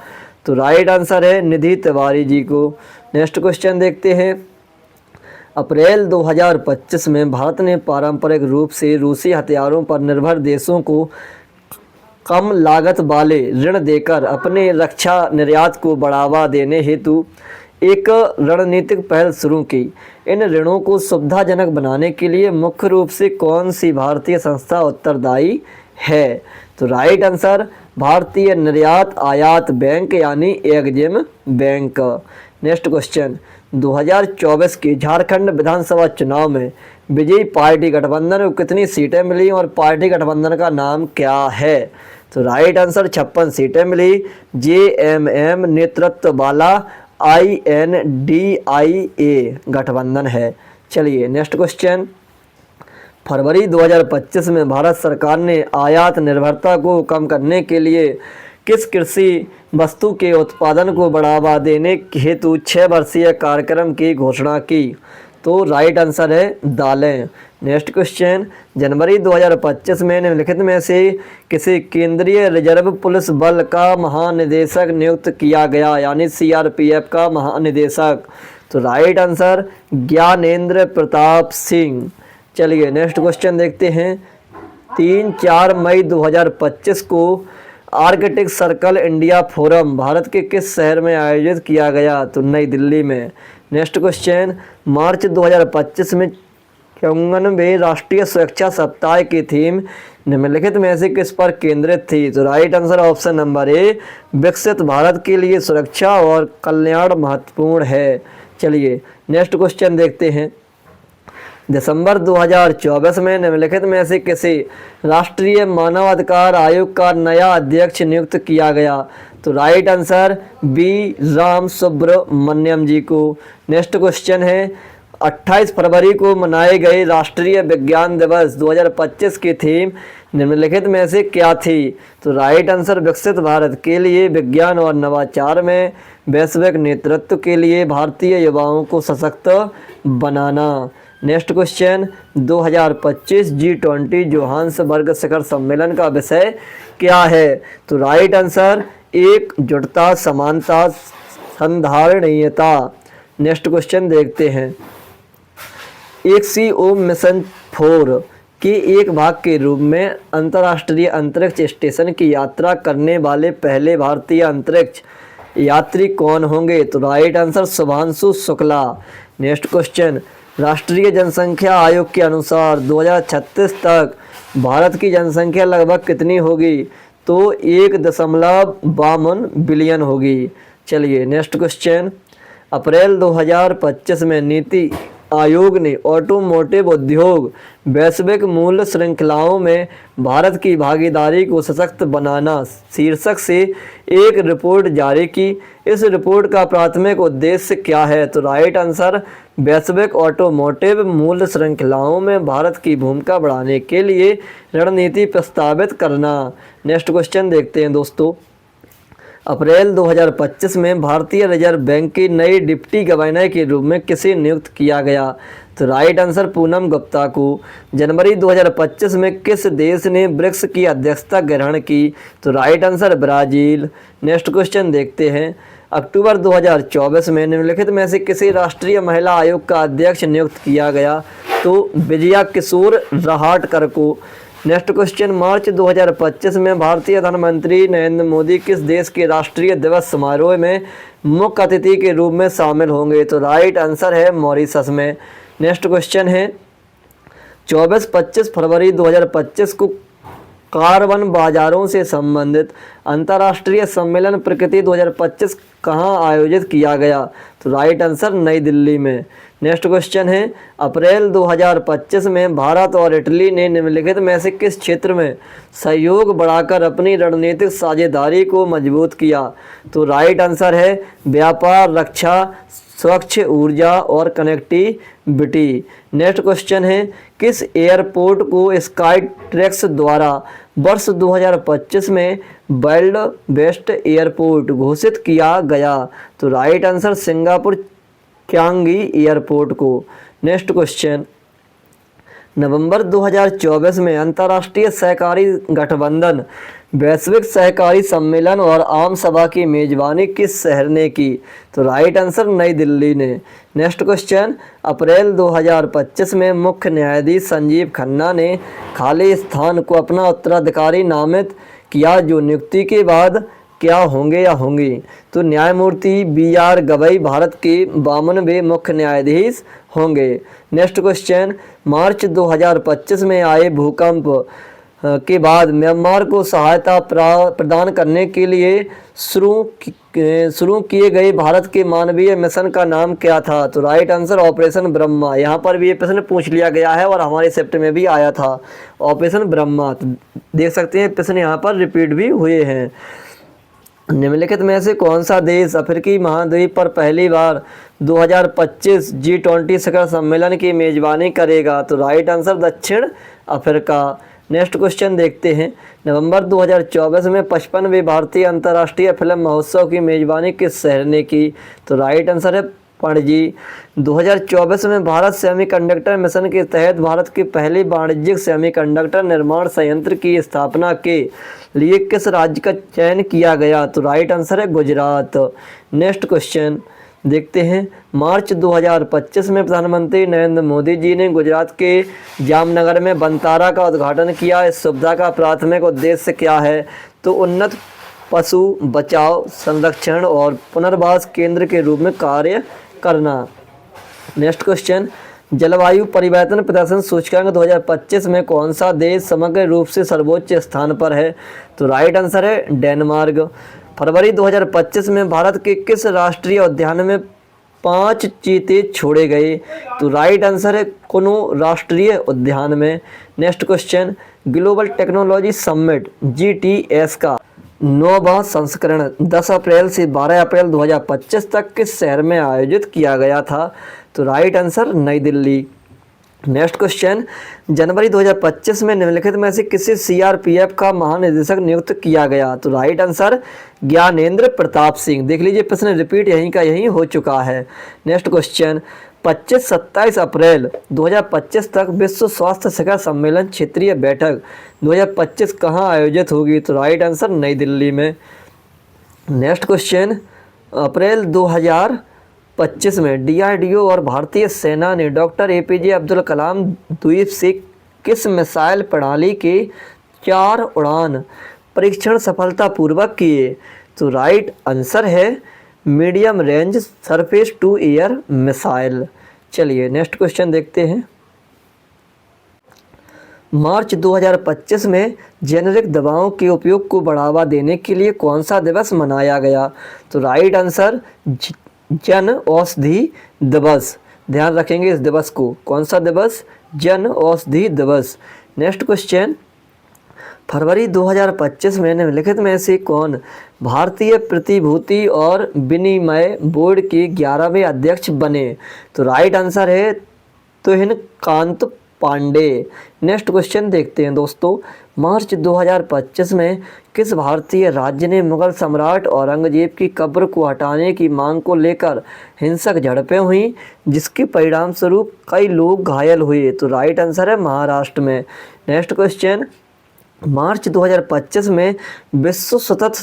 तो राइट आंसर है निधि तिवारी जी को। नेक्स्ट क्वेश्चन देखते हैं। अप्रैल 2025 में भारत ने पारंपरिक रूप से रूसी हथियारों पर निर्भर देशों को कम लागत वाले ऋण देकर अपने रक्षा निर्यात को बढ़ावा देने हेतु एक रणनीतिक पहल शुरू की। इन ऋणों को सुविधाजनक बनाने के लिए मुख्य रूप से कौन सी भारतीय संस्था उत्तरदायी है? तो राइट आंसर भारतीय निर्यात आयात बैंक यानी एग्जिम बैंक। Next question. 2024 के झारखंड विधानसभा चुनाव में विजयी पार्टी गठबंधन को कितनी सीटें मिली और पार्टी गठबंधन का नाम क्या है? तो राइट आंसर 56 सीटें मिली JMM नेतृत्व वाला INDIA गठबंधन है। चलिए नेक्स्ट क्वेश्चन, फरवरी 2025 में भारत सरकार ने आयात निर्भरता को कम करने के लिए किस कृषि वस्तु के उत्पादन को बढ़ावा देने हेतु 6 वर्षीय कार्यक्रम की घोषणा की? तो राइट आंसर है दालें। नेक्स्ट क्वेश्चन, जनवरी 2025 में निम्नलिखित में से किसी केंद्रीय रिजर्व पुलिस बल का महानिदेशक नियुक्त किया गया, यानी CRPF का महानिदेशक? तो राइट आंसर ज्ञानेंद्र प्रताप सिंह। चलिए नेक्स्ट क्वेश्चन देखते हैं, 3-4 मई 2025 को Arctic circle India forum Bharat के किस शहर में आयोजित किया गया? तो नई दिल्ली में। नेक्स्ट क्वेश्चन, मार्च 2025 में 94वें राष्ट्रीय सुरक्षा सप्ताह की थीम निम्नलिखित में से किस पर केंद्रित थी? तो राइट आंसर ऑप्शन नंबर ए, विकसित भारत के लिए सुरक्षा और कल्याण महत्वपूर्ण है। चलिए नेक्स्ट क्वेश्चन देखते हैं, दिसंबर 2024 में निम्नलिखित में से किसी राष्ट्रीय मानवाधिकार आयोग का नया अध्यक्ष नियुक्त किया गया? तो right answer B Ram Subramaniam ji को। नेक्स्ट क्वेश्चन है, 28 फरवरी को मनाए गए राष्ट्रीय विज्ञान दिवस 2025 की थीम निम्नलिखित में से क्या थी? तो राइट आंसर विकसित भारत के लिए विज्ञान और नवाचार में वैश्विक नेतृत्व के लिए भारतीय युवाओं को सशक्त बनाना। नेक्स्ट क्वेश्चन, 2025 G20 जोहान्सबर्ग शिखर सम्मेलन का विषय क्या है? तो राइट आंसर एकजुटता, समानता, संधारणीयता। नेक्स्ट क्वेश्चन देखते हैं, XCO मिशन 4 के एक भाग के रूप में अंतर्राष्ट्रीय अंतरिक्ष स्टेशन की यात्रा करने वाले पहले भारतीय अंतरिक्ष यात्री कौन होंगे? तो right answer Shubhanshu Shukla. Next question, राष्ट्रीय जनसंख्या आयोग के अनुसार 2036 तक भारत की जनसंख्या लगभग कितनी होगी? तो 1.52 बिलियन होगी। चलिए नेक्स्ट क्वेश्चन, अप्रैल 2025 में नीति आयोग ने ऑटोमोटिव उद्योग वैश्विक मूल्य श्रृंखलाओं में भारत की भागीदारी को सशक्त बनाना शीर्षक से एक रिपोर्ट जारी की। इस रिपोर्ट का प्राथमिक उद्देश्य क्या है? तो राइट आंसर वैश्विक ऑटोमोटिव मूल्य श्रृंखलाओं में भारत की भूमिका बढ़ाने के लिए रणनीति प्रस्तावित करना। नेक्स्ट क्वेश्चन देखते हैं दोस्तों, अप्रैल 2025 में भारतीय रिजर्व बैंक की नई डिप्टी गवर्नर के रूप में किसे नियुक्त किया गया? तो राइट आंसर पूनम गुप्ता को। जनवरी 2025 में किस देश ने ब्रिक्स की अध्यक्षता ग्रहण की? तो right answer Brazil. Next question देखते हैं, अक्टूबर 2024 में निम्नलिखित में से किसी राष्ट्रीय महिला आयोग का अध्यक्ष नियुक्त किया गया? तो विजया किशोर रहाटकर को। नेक्स्ट क्वेश्चन, मार्च 2025 में भारतीय प्रधानमंत्री नरेंद्र मोदी किस देश के राष्ट्रीय दिवस समारोह में मुख्य अतिथि के रूप में शामिल होंगे? तो राइट आंसर है मॉरिशस में। नेक्स्ट क्वेश्चन है, 24-25 फरवरी 2025 को कार्बन बाजारों से संबंधित अंतर्राष्ट्रीय सम्मेलन प्रकृति 2025 कहाँ आयोजित किया गया? तो राइट आंसर नई दिल्ली में। नेक्स्ट क्वेश्चन है, अप्रैल 2025 में भारत और इटली ने निम्नलिखित में से किस क्षेत्र में सहयोग बढ़ाकर अपनी रणनीतिक साझेदारी को मजबूत किया? तो राइट आंसर है व्यापार, रक्षा, स्वच्छ ऊर्जा और कनेक्टिविटी। नेक्स्ट क्वेश्चन है, किस एयरपोर्ट को स्काई ट्रैक्स द्वारा वर्ष 2025 में वर्ल्ड बेस्ट एयरपोर्ट घोषित किया गया? तो राइट आंसर सिंगापुर क्यांगी एयरपोर्ट को। नेक्स्ट क्वेश्चन, नवंबर 2024 में अंतर्राष्ट्रीय सहकारी गठबंधन वैश्विक सहकारी सम्मेलन और आम सभा की मेजबानी किस शहर ने की? तो राइट आंसर नई दिल्ली ने। नेक्स्ट क्वेश्चन, अप्रैल 2025 में मुख्य न्यायाधीश संजीव खन्ना ने खाली स्थान को अपना उत्तराधिकारी नामित किया जो नियुक्ति के बाद क्या होंगे या होंगी? तो न्यायमूर्ति BR गवई भारत के 52वें मुख्य न्यायाधीश होंगे। नेक्स्ट क्वेश्चन, मार्च 2025 में आए भूकंप के बाद म्यांमार को सहायता प्रदान करने के लिए शुरू किए गए भारत के मानवीय मिशन का नाम क्या था? तो राइट आंसर ऑपरेशन ब्रह्मा। यहाँ पर भी ये प्रश्न पूछ लिया गया है और हमारे सेप्ट में भी आया था ऑपरेशन ब्रह्मा। तो देख सकते हैं प्रश्न यहाँ पर रिपीट भी हुए हैं। निम्नलिखित में से कौन सा देश अफ्रीकी महाद्वीप पर पहली बार 2025 G20 शिखर सम्मेलन की मेजबानी करेगा? तो राइट आंसर दक्षिण अफ्रीका। नेक्स्ट क्वेश्चन देखते हैं। नवंबर 2024 में 55वें भारतीय अंतर्राष्ट्रीय फिल्म महोत्सव की मेजबानी किस शहर ने की? तो राइट आंसर है पणजी। 2024 में भारत सेमीकंडक्टर मिशन के तहत भारत के पहले वाणिज्यिक सेमीकंडक्टर निर्माण संयंत्र की स्थापना के लिए किस राज्य का चयन किया गया? तो राइट आंसर है गुजरात। नेक्स्ट क्वेश्चन देखते हैं। मार्च 2025 में प्रधानमंत्री नरेंद्र मोदी जी ने गुजरात के जामनगर में बंतारा का उद्घाटन किया। इस सुविधा का प्राथमिक उद्देश्य क्या है? तो उन्नत पशु बचाव, संरक्षण और पुनर्वास केंद्र के रूप में कार्य करना। Next question. जलवायु परिवर्तन प्रदर्शन सूचकांक 2025 में कौन सा देश समग्र रूप से सर्वोच्च स्थान पर है? तो राइट आंसर है डेनमार्क। फरवरी 2025 में भारत के किस राष्ट्रीय उद्यान में 5 चीते छोड़े गए? तो राइट आंसर है कुनु राष्ट्रीय उद्यान में। Next question. Global technology summit GTS का 9वां संस्करण 10 अप्रैल से 12 अप्रैल 2025 तक किस शहर में आयोजित किया गया था? तो राइट आंसर नई दिल्ली। Next question. जनवरी 2025 में निम्नलिखित में से किसे CRPF का महानिदेशक नियुक्त किया गया? तो राइट आंसर ज्ञानेंद्र प्रताप सिंह। देख लीजिए प्रश्न रिपीट यहीं का यहीं हो चुका है। Next question. 25-27 अप्रैल 2025 तक विश्व स्वास्थ्य शिखर सम्मेलन क्षेत्रीय बैठक 2025 कहाँ आयोजित होगी? तो राइट आंसर नई दिल्ली में। Next question. अप्रैल 2025 में DRDO और भारतीय सेना ने डॉक्टर APJ अब्दुल कलाम द्वीप से किस मिसाइल प्रणाली के 4 उड़ान परीक्षण सफलतापूर्वक किए? तो राइट आंसर है medium range surface to air missile. चलिए नेक्स्ट क्वेश्चन देखते हैं। मार्च 2025 में जेनेरिक दवाओं के उपयोग को बढ़ावा देने के लिए कौन सा दिवस मनाया गया? तो राइट आंसर जन औषधि दिवस। ध्यान रखेंगे इस दिवस को। कौन सा दिवस? जन औषधि दिवस। Next question. फरवरी 2025 में निम्नलिखित में से कौन भारतीय प्रतिभूति और विनिमय बोर्ड के 11वें अध्यक्ष बने? तो राइट आंसर है तुहिन कांत पांडे। नेक्स्ट क्वेश्चन देखते हैं दोस्तों। मार्च 2025 में किस भारतीय राज्य ने मुगल सम्राट औरंगजेब की कब्र को हटाने की मांग को लेकर हिंसक झड़पें हुई, जिसके परिणाम स्वरूप कई लोग घायल हुए? तो राइट आंसर है महाराष्ट्र में। Next question. मार्च 2025 में विश्व सतत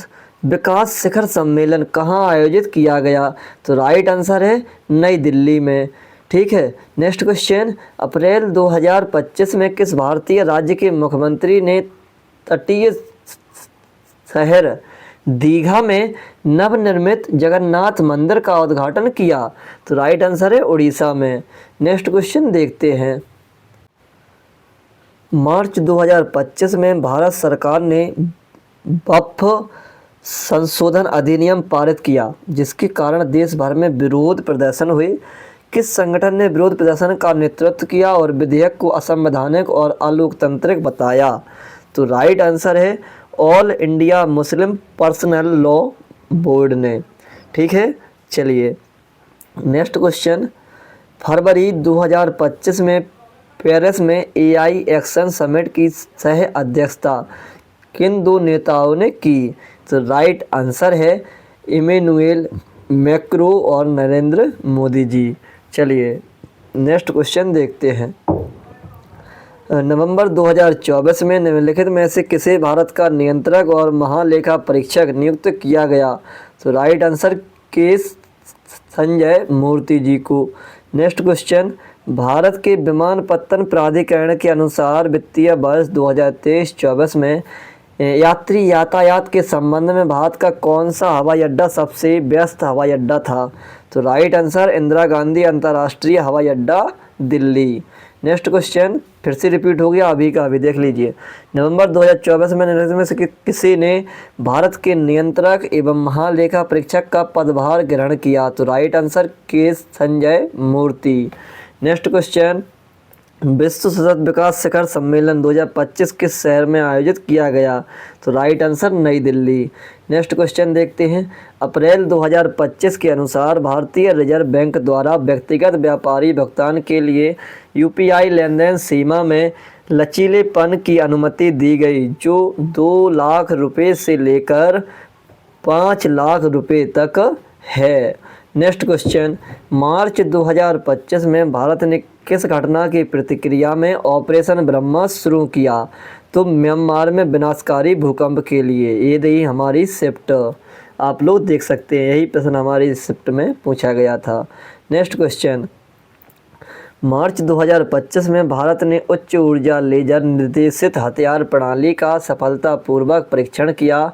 विकास शिखर सम्मेलन कहाँ आयोजित किया गया? तो राइट आंसर है नई दिल्ली में। ठीक है। Next question. अप्रैल 2025 में किस भारतीय राज्य के मुख्यमंत्री ने तटीय शहर दीघा में नवनिर्मित जगन्नाथ मंदिर का उद्घाटन किया? तो राइट आंसर है उड़ीसा में। नेक्स्ट क्वेश्चन देखते हैं। मार्च 2025 में भारत सरकार ने वक्फ संशोधन अधिनियम पारित किया, जिसके कारण देश भर में विरोध प्रदर्शन हुए। किस संगठन ने विरोध प्रदर्शन का नेतृत्व किया और विधेयक को असंवैधानिक और अलोकतांत्रिक बताया? तो राइट आंसर है all India Muslim personal law board ने। ठीक है। चलिए नेक्स्ट क्वेश्चन। फरवरी 2025 में पेरिस में AI एक्शन समिट की सह अध्यक्षता किन 2 नेताओं ने की? तो राइट आंसर है इमैनुएल मैक्रो और नरेंद्र मोदी जी। चलिए नेक्स्ट क्वेश्चन देखते हैं। नवंबर 2024 में निम्नलिखित में से किसे भारत का नियंत्रक और महालेखा परीक्षक नियुक्त किया गया? तो राइट आंसर के संजय मूर्ति जी को। Next question. भारत के विमानपत्तन प्राधिकरण के अनुसार वित्तीय वर्ष 2023-24 में यात्री यातायात के संबंध में भारत का कौन सा हवाई अड्डा सबसे व्यस्त हवाई अड्डा था? तो राइट आंसर इंदिरा गांधी अंतर्राष्ट्रीय हवाई अड्डा दिल्ली। नेक्स्ट क्वेश्चन फिर से रिपीट हो गया, अभी का अभी देख लीजिए। नवंबर 2024 में निम्नलिखित में से किसी ने भारत के नियंत्रक एवं महालेखा परीक्षक का पदभार ग्रहण किया? तो राइट आंसर के संजय मूर्ति। नेक्स्ट क्वेश्चन, विश्व सतत विकास शिखर सम्मेलन 2025 किस शहर में आयोजित किया गया? तो राइट आंसर नई दिल्ली। नेक्स्ट क्वेश्चन देखते हैं। अप्रैल 2025 के अनुसार भारतीय रिजर्व बैंक द्वारा व्यक्तिगत व्यापारी भुगतान के लिए यूपीआई लेनदेन सीमा में लचीलेपन की अनुमति दी गई, जो 2 लाख रुपये से लेकर 5 लाख रुपये तक है। नेक्स्ट क्वेश्चन, मार्च 2025 में भारत ने किस घटना की प्रतिक्रिया में ऑपरेशन ब्रह्मोस शुरू किया? तो म्यांमार में विनाशकारी भूकंप के लिए। ये रही हमारी शिफ्ट, आप लोग देख सकते हैं, यही प्रश्न हमारी शिफ्ट में पूछा गया था। नेक्स्ट क्वेश्चन, मार्च 2025 में भारत ने उच्च ऊर्जा लेजर निर्देशित हथियार प्रणाली का सफलतापूर्वक परीक्षण किया,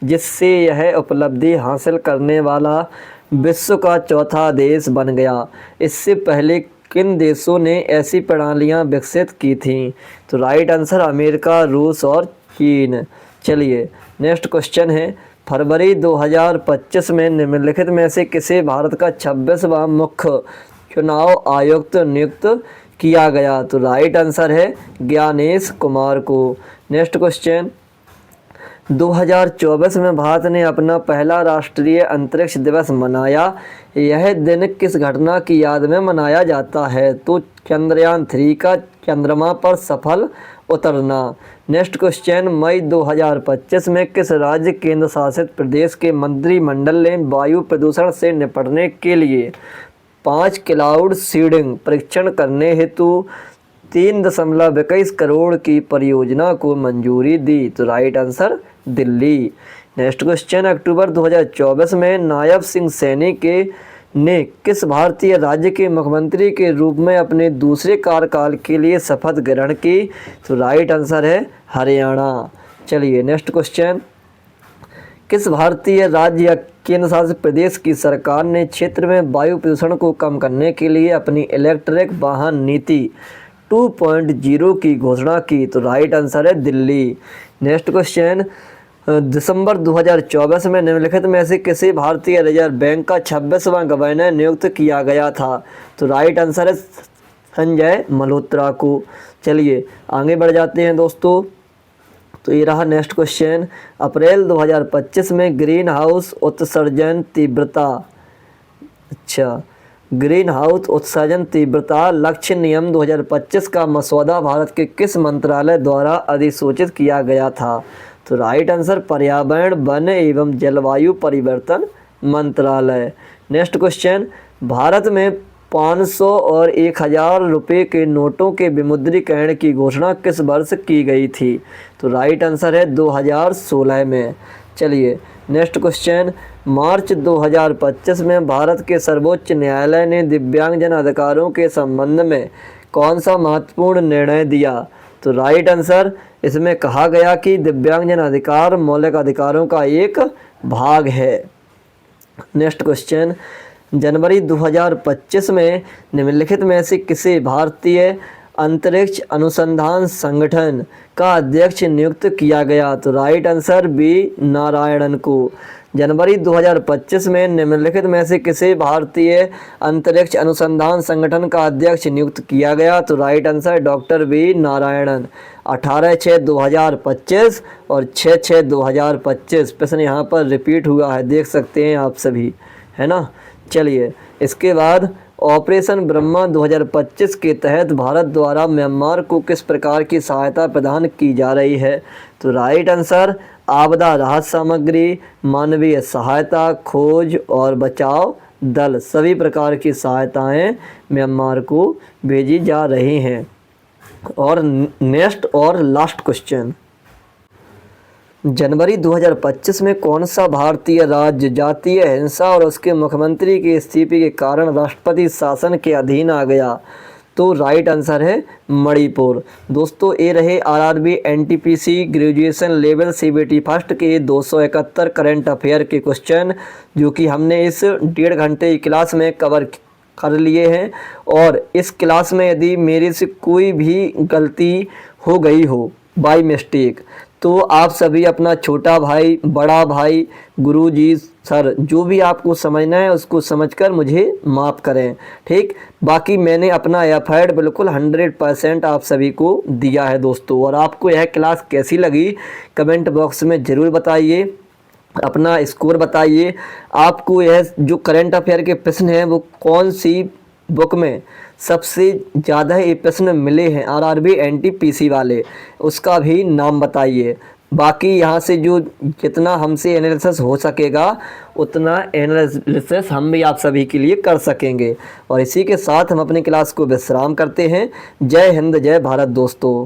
जिससे यह उपलब्धि हासिल करने वाला विश्व का चौथा देश बन गया। इससे पहले किन देशों ने ऐसी प्रणालियां विकसित की थीं? तो राइट आंसर अमेरिका, रूस और चीन। चलिए नेक्स्ट क्वेश्चन है, फरवरी 2025 में निम्नलिखित में से किसे भारत का 26वां मुख्य चुनाव आयुक्त नियुक्त किया गया? तो राइट आंसर है ज्ञानेश कुमार को। नेक्स्ट क्वेश्चन, 2024 में भारत ने अपना पहला राष्ट्रीय अंतरिक्ष दिवस मनाया। यह दिन किस घटना की याद में मनाया जाता है? तो चंद्रयान 3 का चंद्रमा पर सफल उतरना। नेक्स्ट क्वेश्चन, मई 2025 में किस राज्य केंद्र शासित प्रदेश के मंत्रिमंडल ने वायु प्रदूषण से निपटने के लिए 5 क्लाउड सीडिंग परीक्षण करने हेतु 3.21 करोड़ की परियोजना को मंजूरी दी? तो right answer Delhi. Next question, अक्टूबर 2024 में नायब सिंह सैनी ने किस भारतीय राज्य के मुख्यमंत्री के रूप में अपने दूसरे कार्यकाल के लिए शपथ ग्रहण की? तो राइट आंसर है हरियाणा। चलिए नेक्स्ट क्वेश्चन, किस भारतीय राज्य या केंद्र शासित प्रदेश की सरकार ने क्षेत्र में वायु प्रदूषण को कम करने के लिए अपनी इलेक्ट्रिक वाहन नीति 2.0 की घोषणा की? तो राइट आंसर है दिल्ली। नेक्स्ट क्वेश्चन, दिसंबर 2024 में निम्नलिखित में से किसी भारतीय रिजर्व बैंक का 26वां गवर्नर नियुक्त किया गया था? तो राइट आंसर है संजय मल्होत्रा को। चलिए आगे बढ़ जाते हैं दोस्तों। तो ये रहा नेक्स्ट क्वेश्चन, अप्रैल 2025 में ग्रीन हाउस उत्सर्जन तीव्रता ग्रीन हाउस उत्सर्जन तीव्रता लक्ष्य नियम 2025 का मसौदा भारत के किस मंत्रालय द्वारा अधिसूचित किया गया था? तो राइट आंसर पर्यावरण, वन एवं जलवायु परिवर्तन मंत्रालय। नेक्स्ट क्वेश्चन, भारत में 500 और 1000 रुपये के नोटों के विमुद्रीकरण की घोषणा किस वर्ष की गई थी? तो राइट आंसर है 2016 में। चलिए नेक्स्ट क्वेश्चन, मार्च 2025 में भारत के सर्वोच्च न्यायालय ने दिव्यांगजन अधिकारों के संबंध में कौन सा महत्वपूर्ण निर्णय दिया? तो राइट आंसर, इसमें कहा गया कि दिव्यांगजन अधिकार मौलिक अधिकारों का एक भाग है। नेक्स्ट क्वेश्चन, जनवरी 2025 में निम्नलिखित में से किसे भारतीय अंतरिक्ष अनुसंधान संगठन का अध्यक्ष नियुक्त किया गया? तो राइट आंसर बी नारायणन को। जनवरी 2025 में निम्नलिखित में से किसे भारतीय अंतरिक्ष अनुसंधान संगठन का अध्यक्ष नियुक्त किया गया? तो right answer doctor V Narayanan. 18/6/2025 और 6/6/2025 प्रश्न यहाँ पर रिपीट हुआ है, देख सकते हैं आप सभी, है ना। चलिए इसके बाद ऑपरेशन ब्रह्मा 2025 के तहत भारत द्वारा म्यांमार को किस प्रकार की सहायता प्रदान की जा रही है? तो राइट आंसर आपदा राहत सामग्री, मानवीय सहायता, खोज और बचाव दल, सभी प्रकार की सहायताएं म्यांमार को भेजी जा रही हैं। और नेक्स्ट और लास्ट क्वेश्चन, जनवरी 2025 में कौन सा भारतीय राज्य जातीय हिंसा और उसके मुख्यमंत्री के इस्तीफे के कारण राष्ट्रपति शासन के अधीन आ गया? तो राइट आंसर है मणिपुर। दोस्तों ये रहे RRB NTPC graduation level CBT first के 271 करंट अफेयर के क्वेश्चन, जो कि हमने इस 1.5 घंटे की क्लास में कवर कर लिए हैं। और इस क्लास में यदि मेरे से कोई भी गलती हो गई हो बाय मिस्टेक, तो आप सभी अपना छोटा भाई, बड़ा भाई, गुरुजी, सर, जो भी आपको समझना है उसको समझकर मुझे माफ़ करें, ठीक। बाकी मैंने अपना एफर्ट बिल्कुल 100% आप सभी को दिया है दोस्तों। और आपको यह क्लास कैसी लगी कमेंट बॉक्स में ज़रूर बताइए, अपना स्कोर बताइए। आपको यह जो करंट अफेयर के प्रश्न हैं वो कौन सी बुक में सबसे ज़्यादा ये प्रश्न मिले हैं आरआरबी एनटीपीसी वाले, उसका भी नाम बताइए। बाकी यहाँ से जो जितना हमसे एनालिसिस हो सकेगा उतना एनालिसिस हम भी आप सभी के लिए कर सकेंगे। और इसी के साथ हम अपनी क्लास को विश्राम करते हैं। जय हिंद, जय भारत दोस्तों।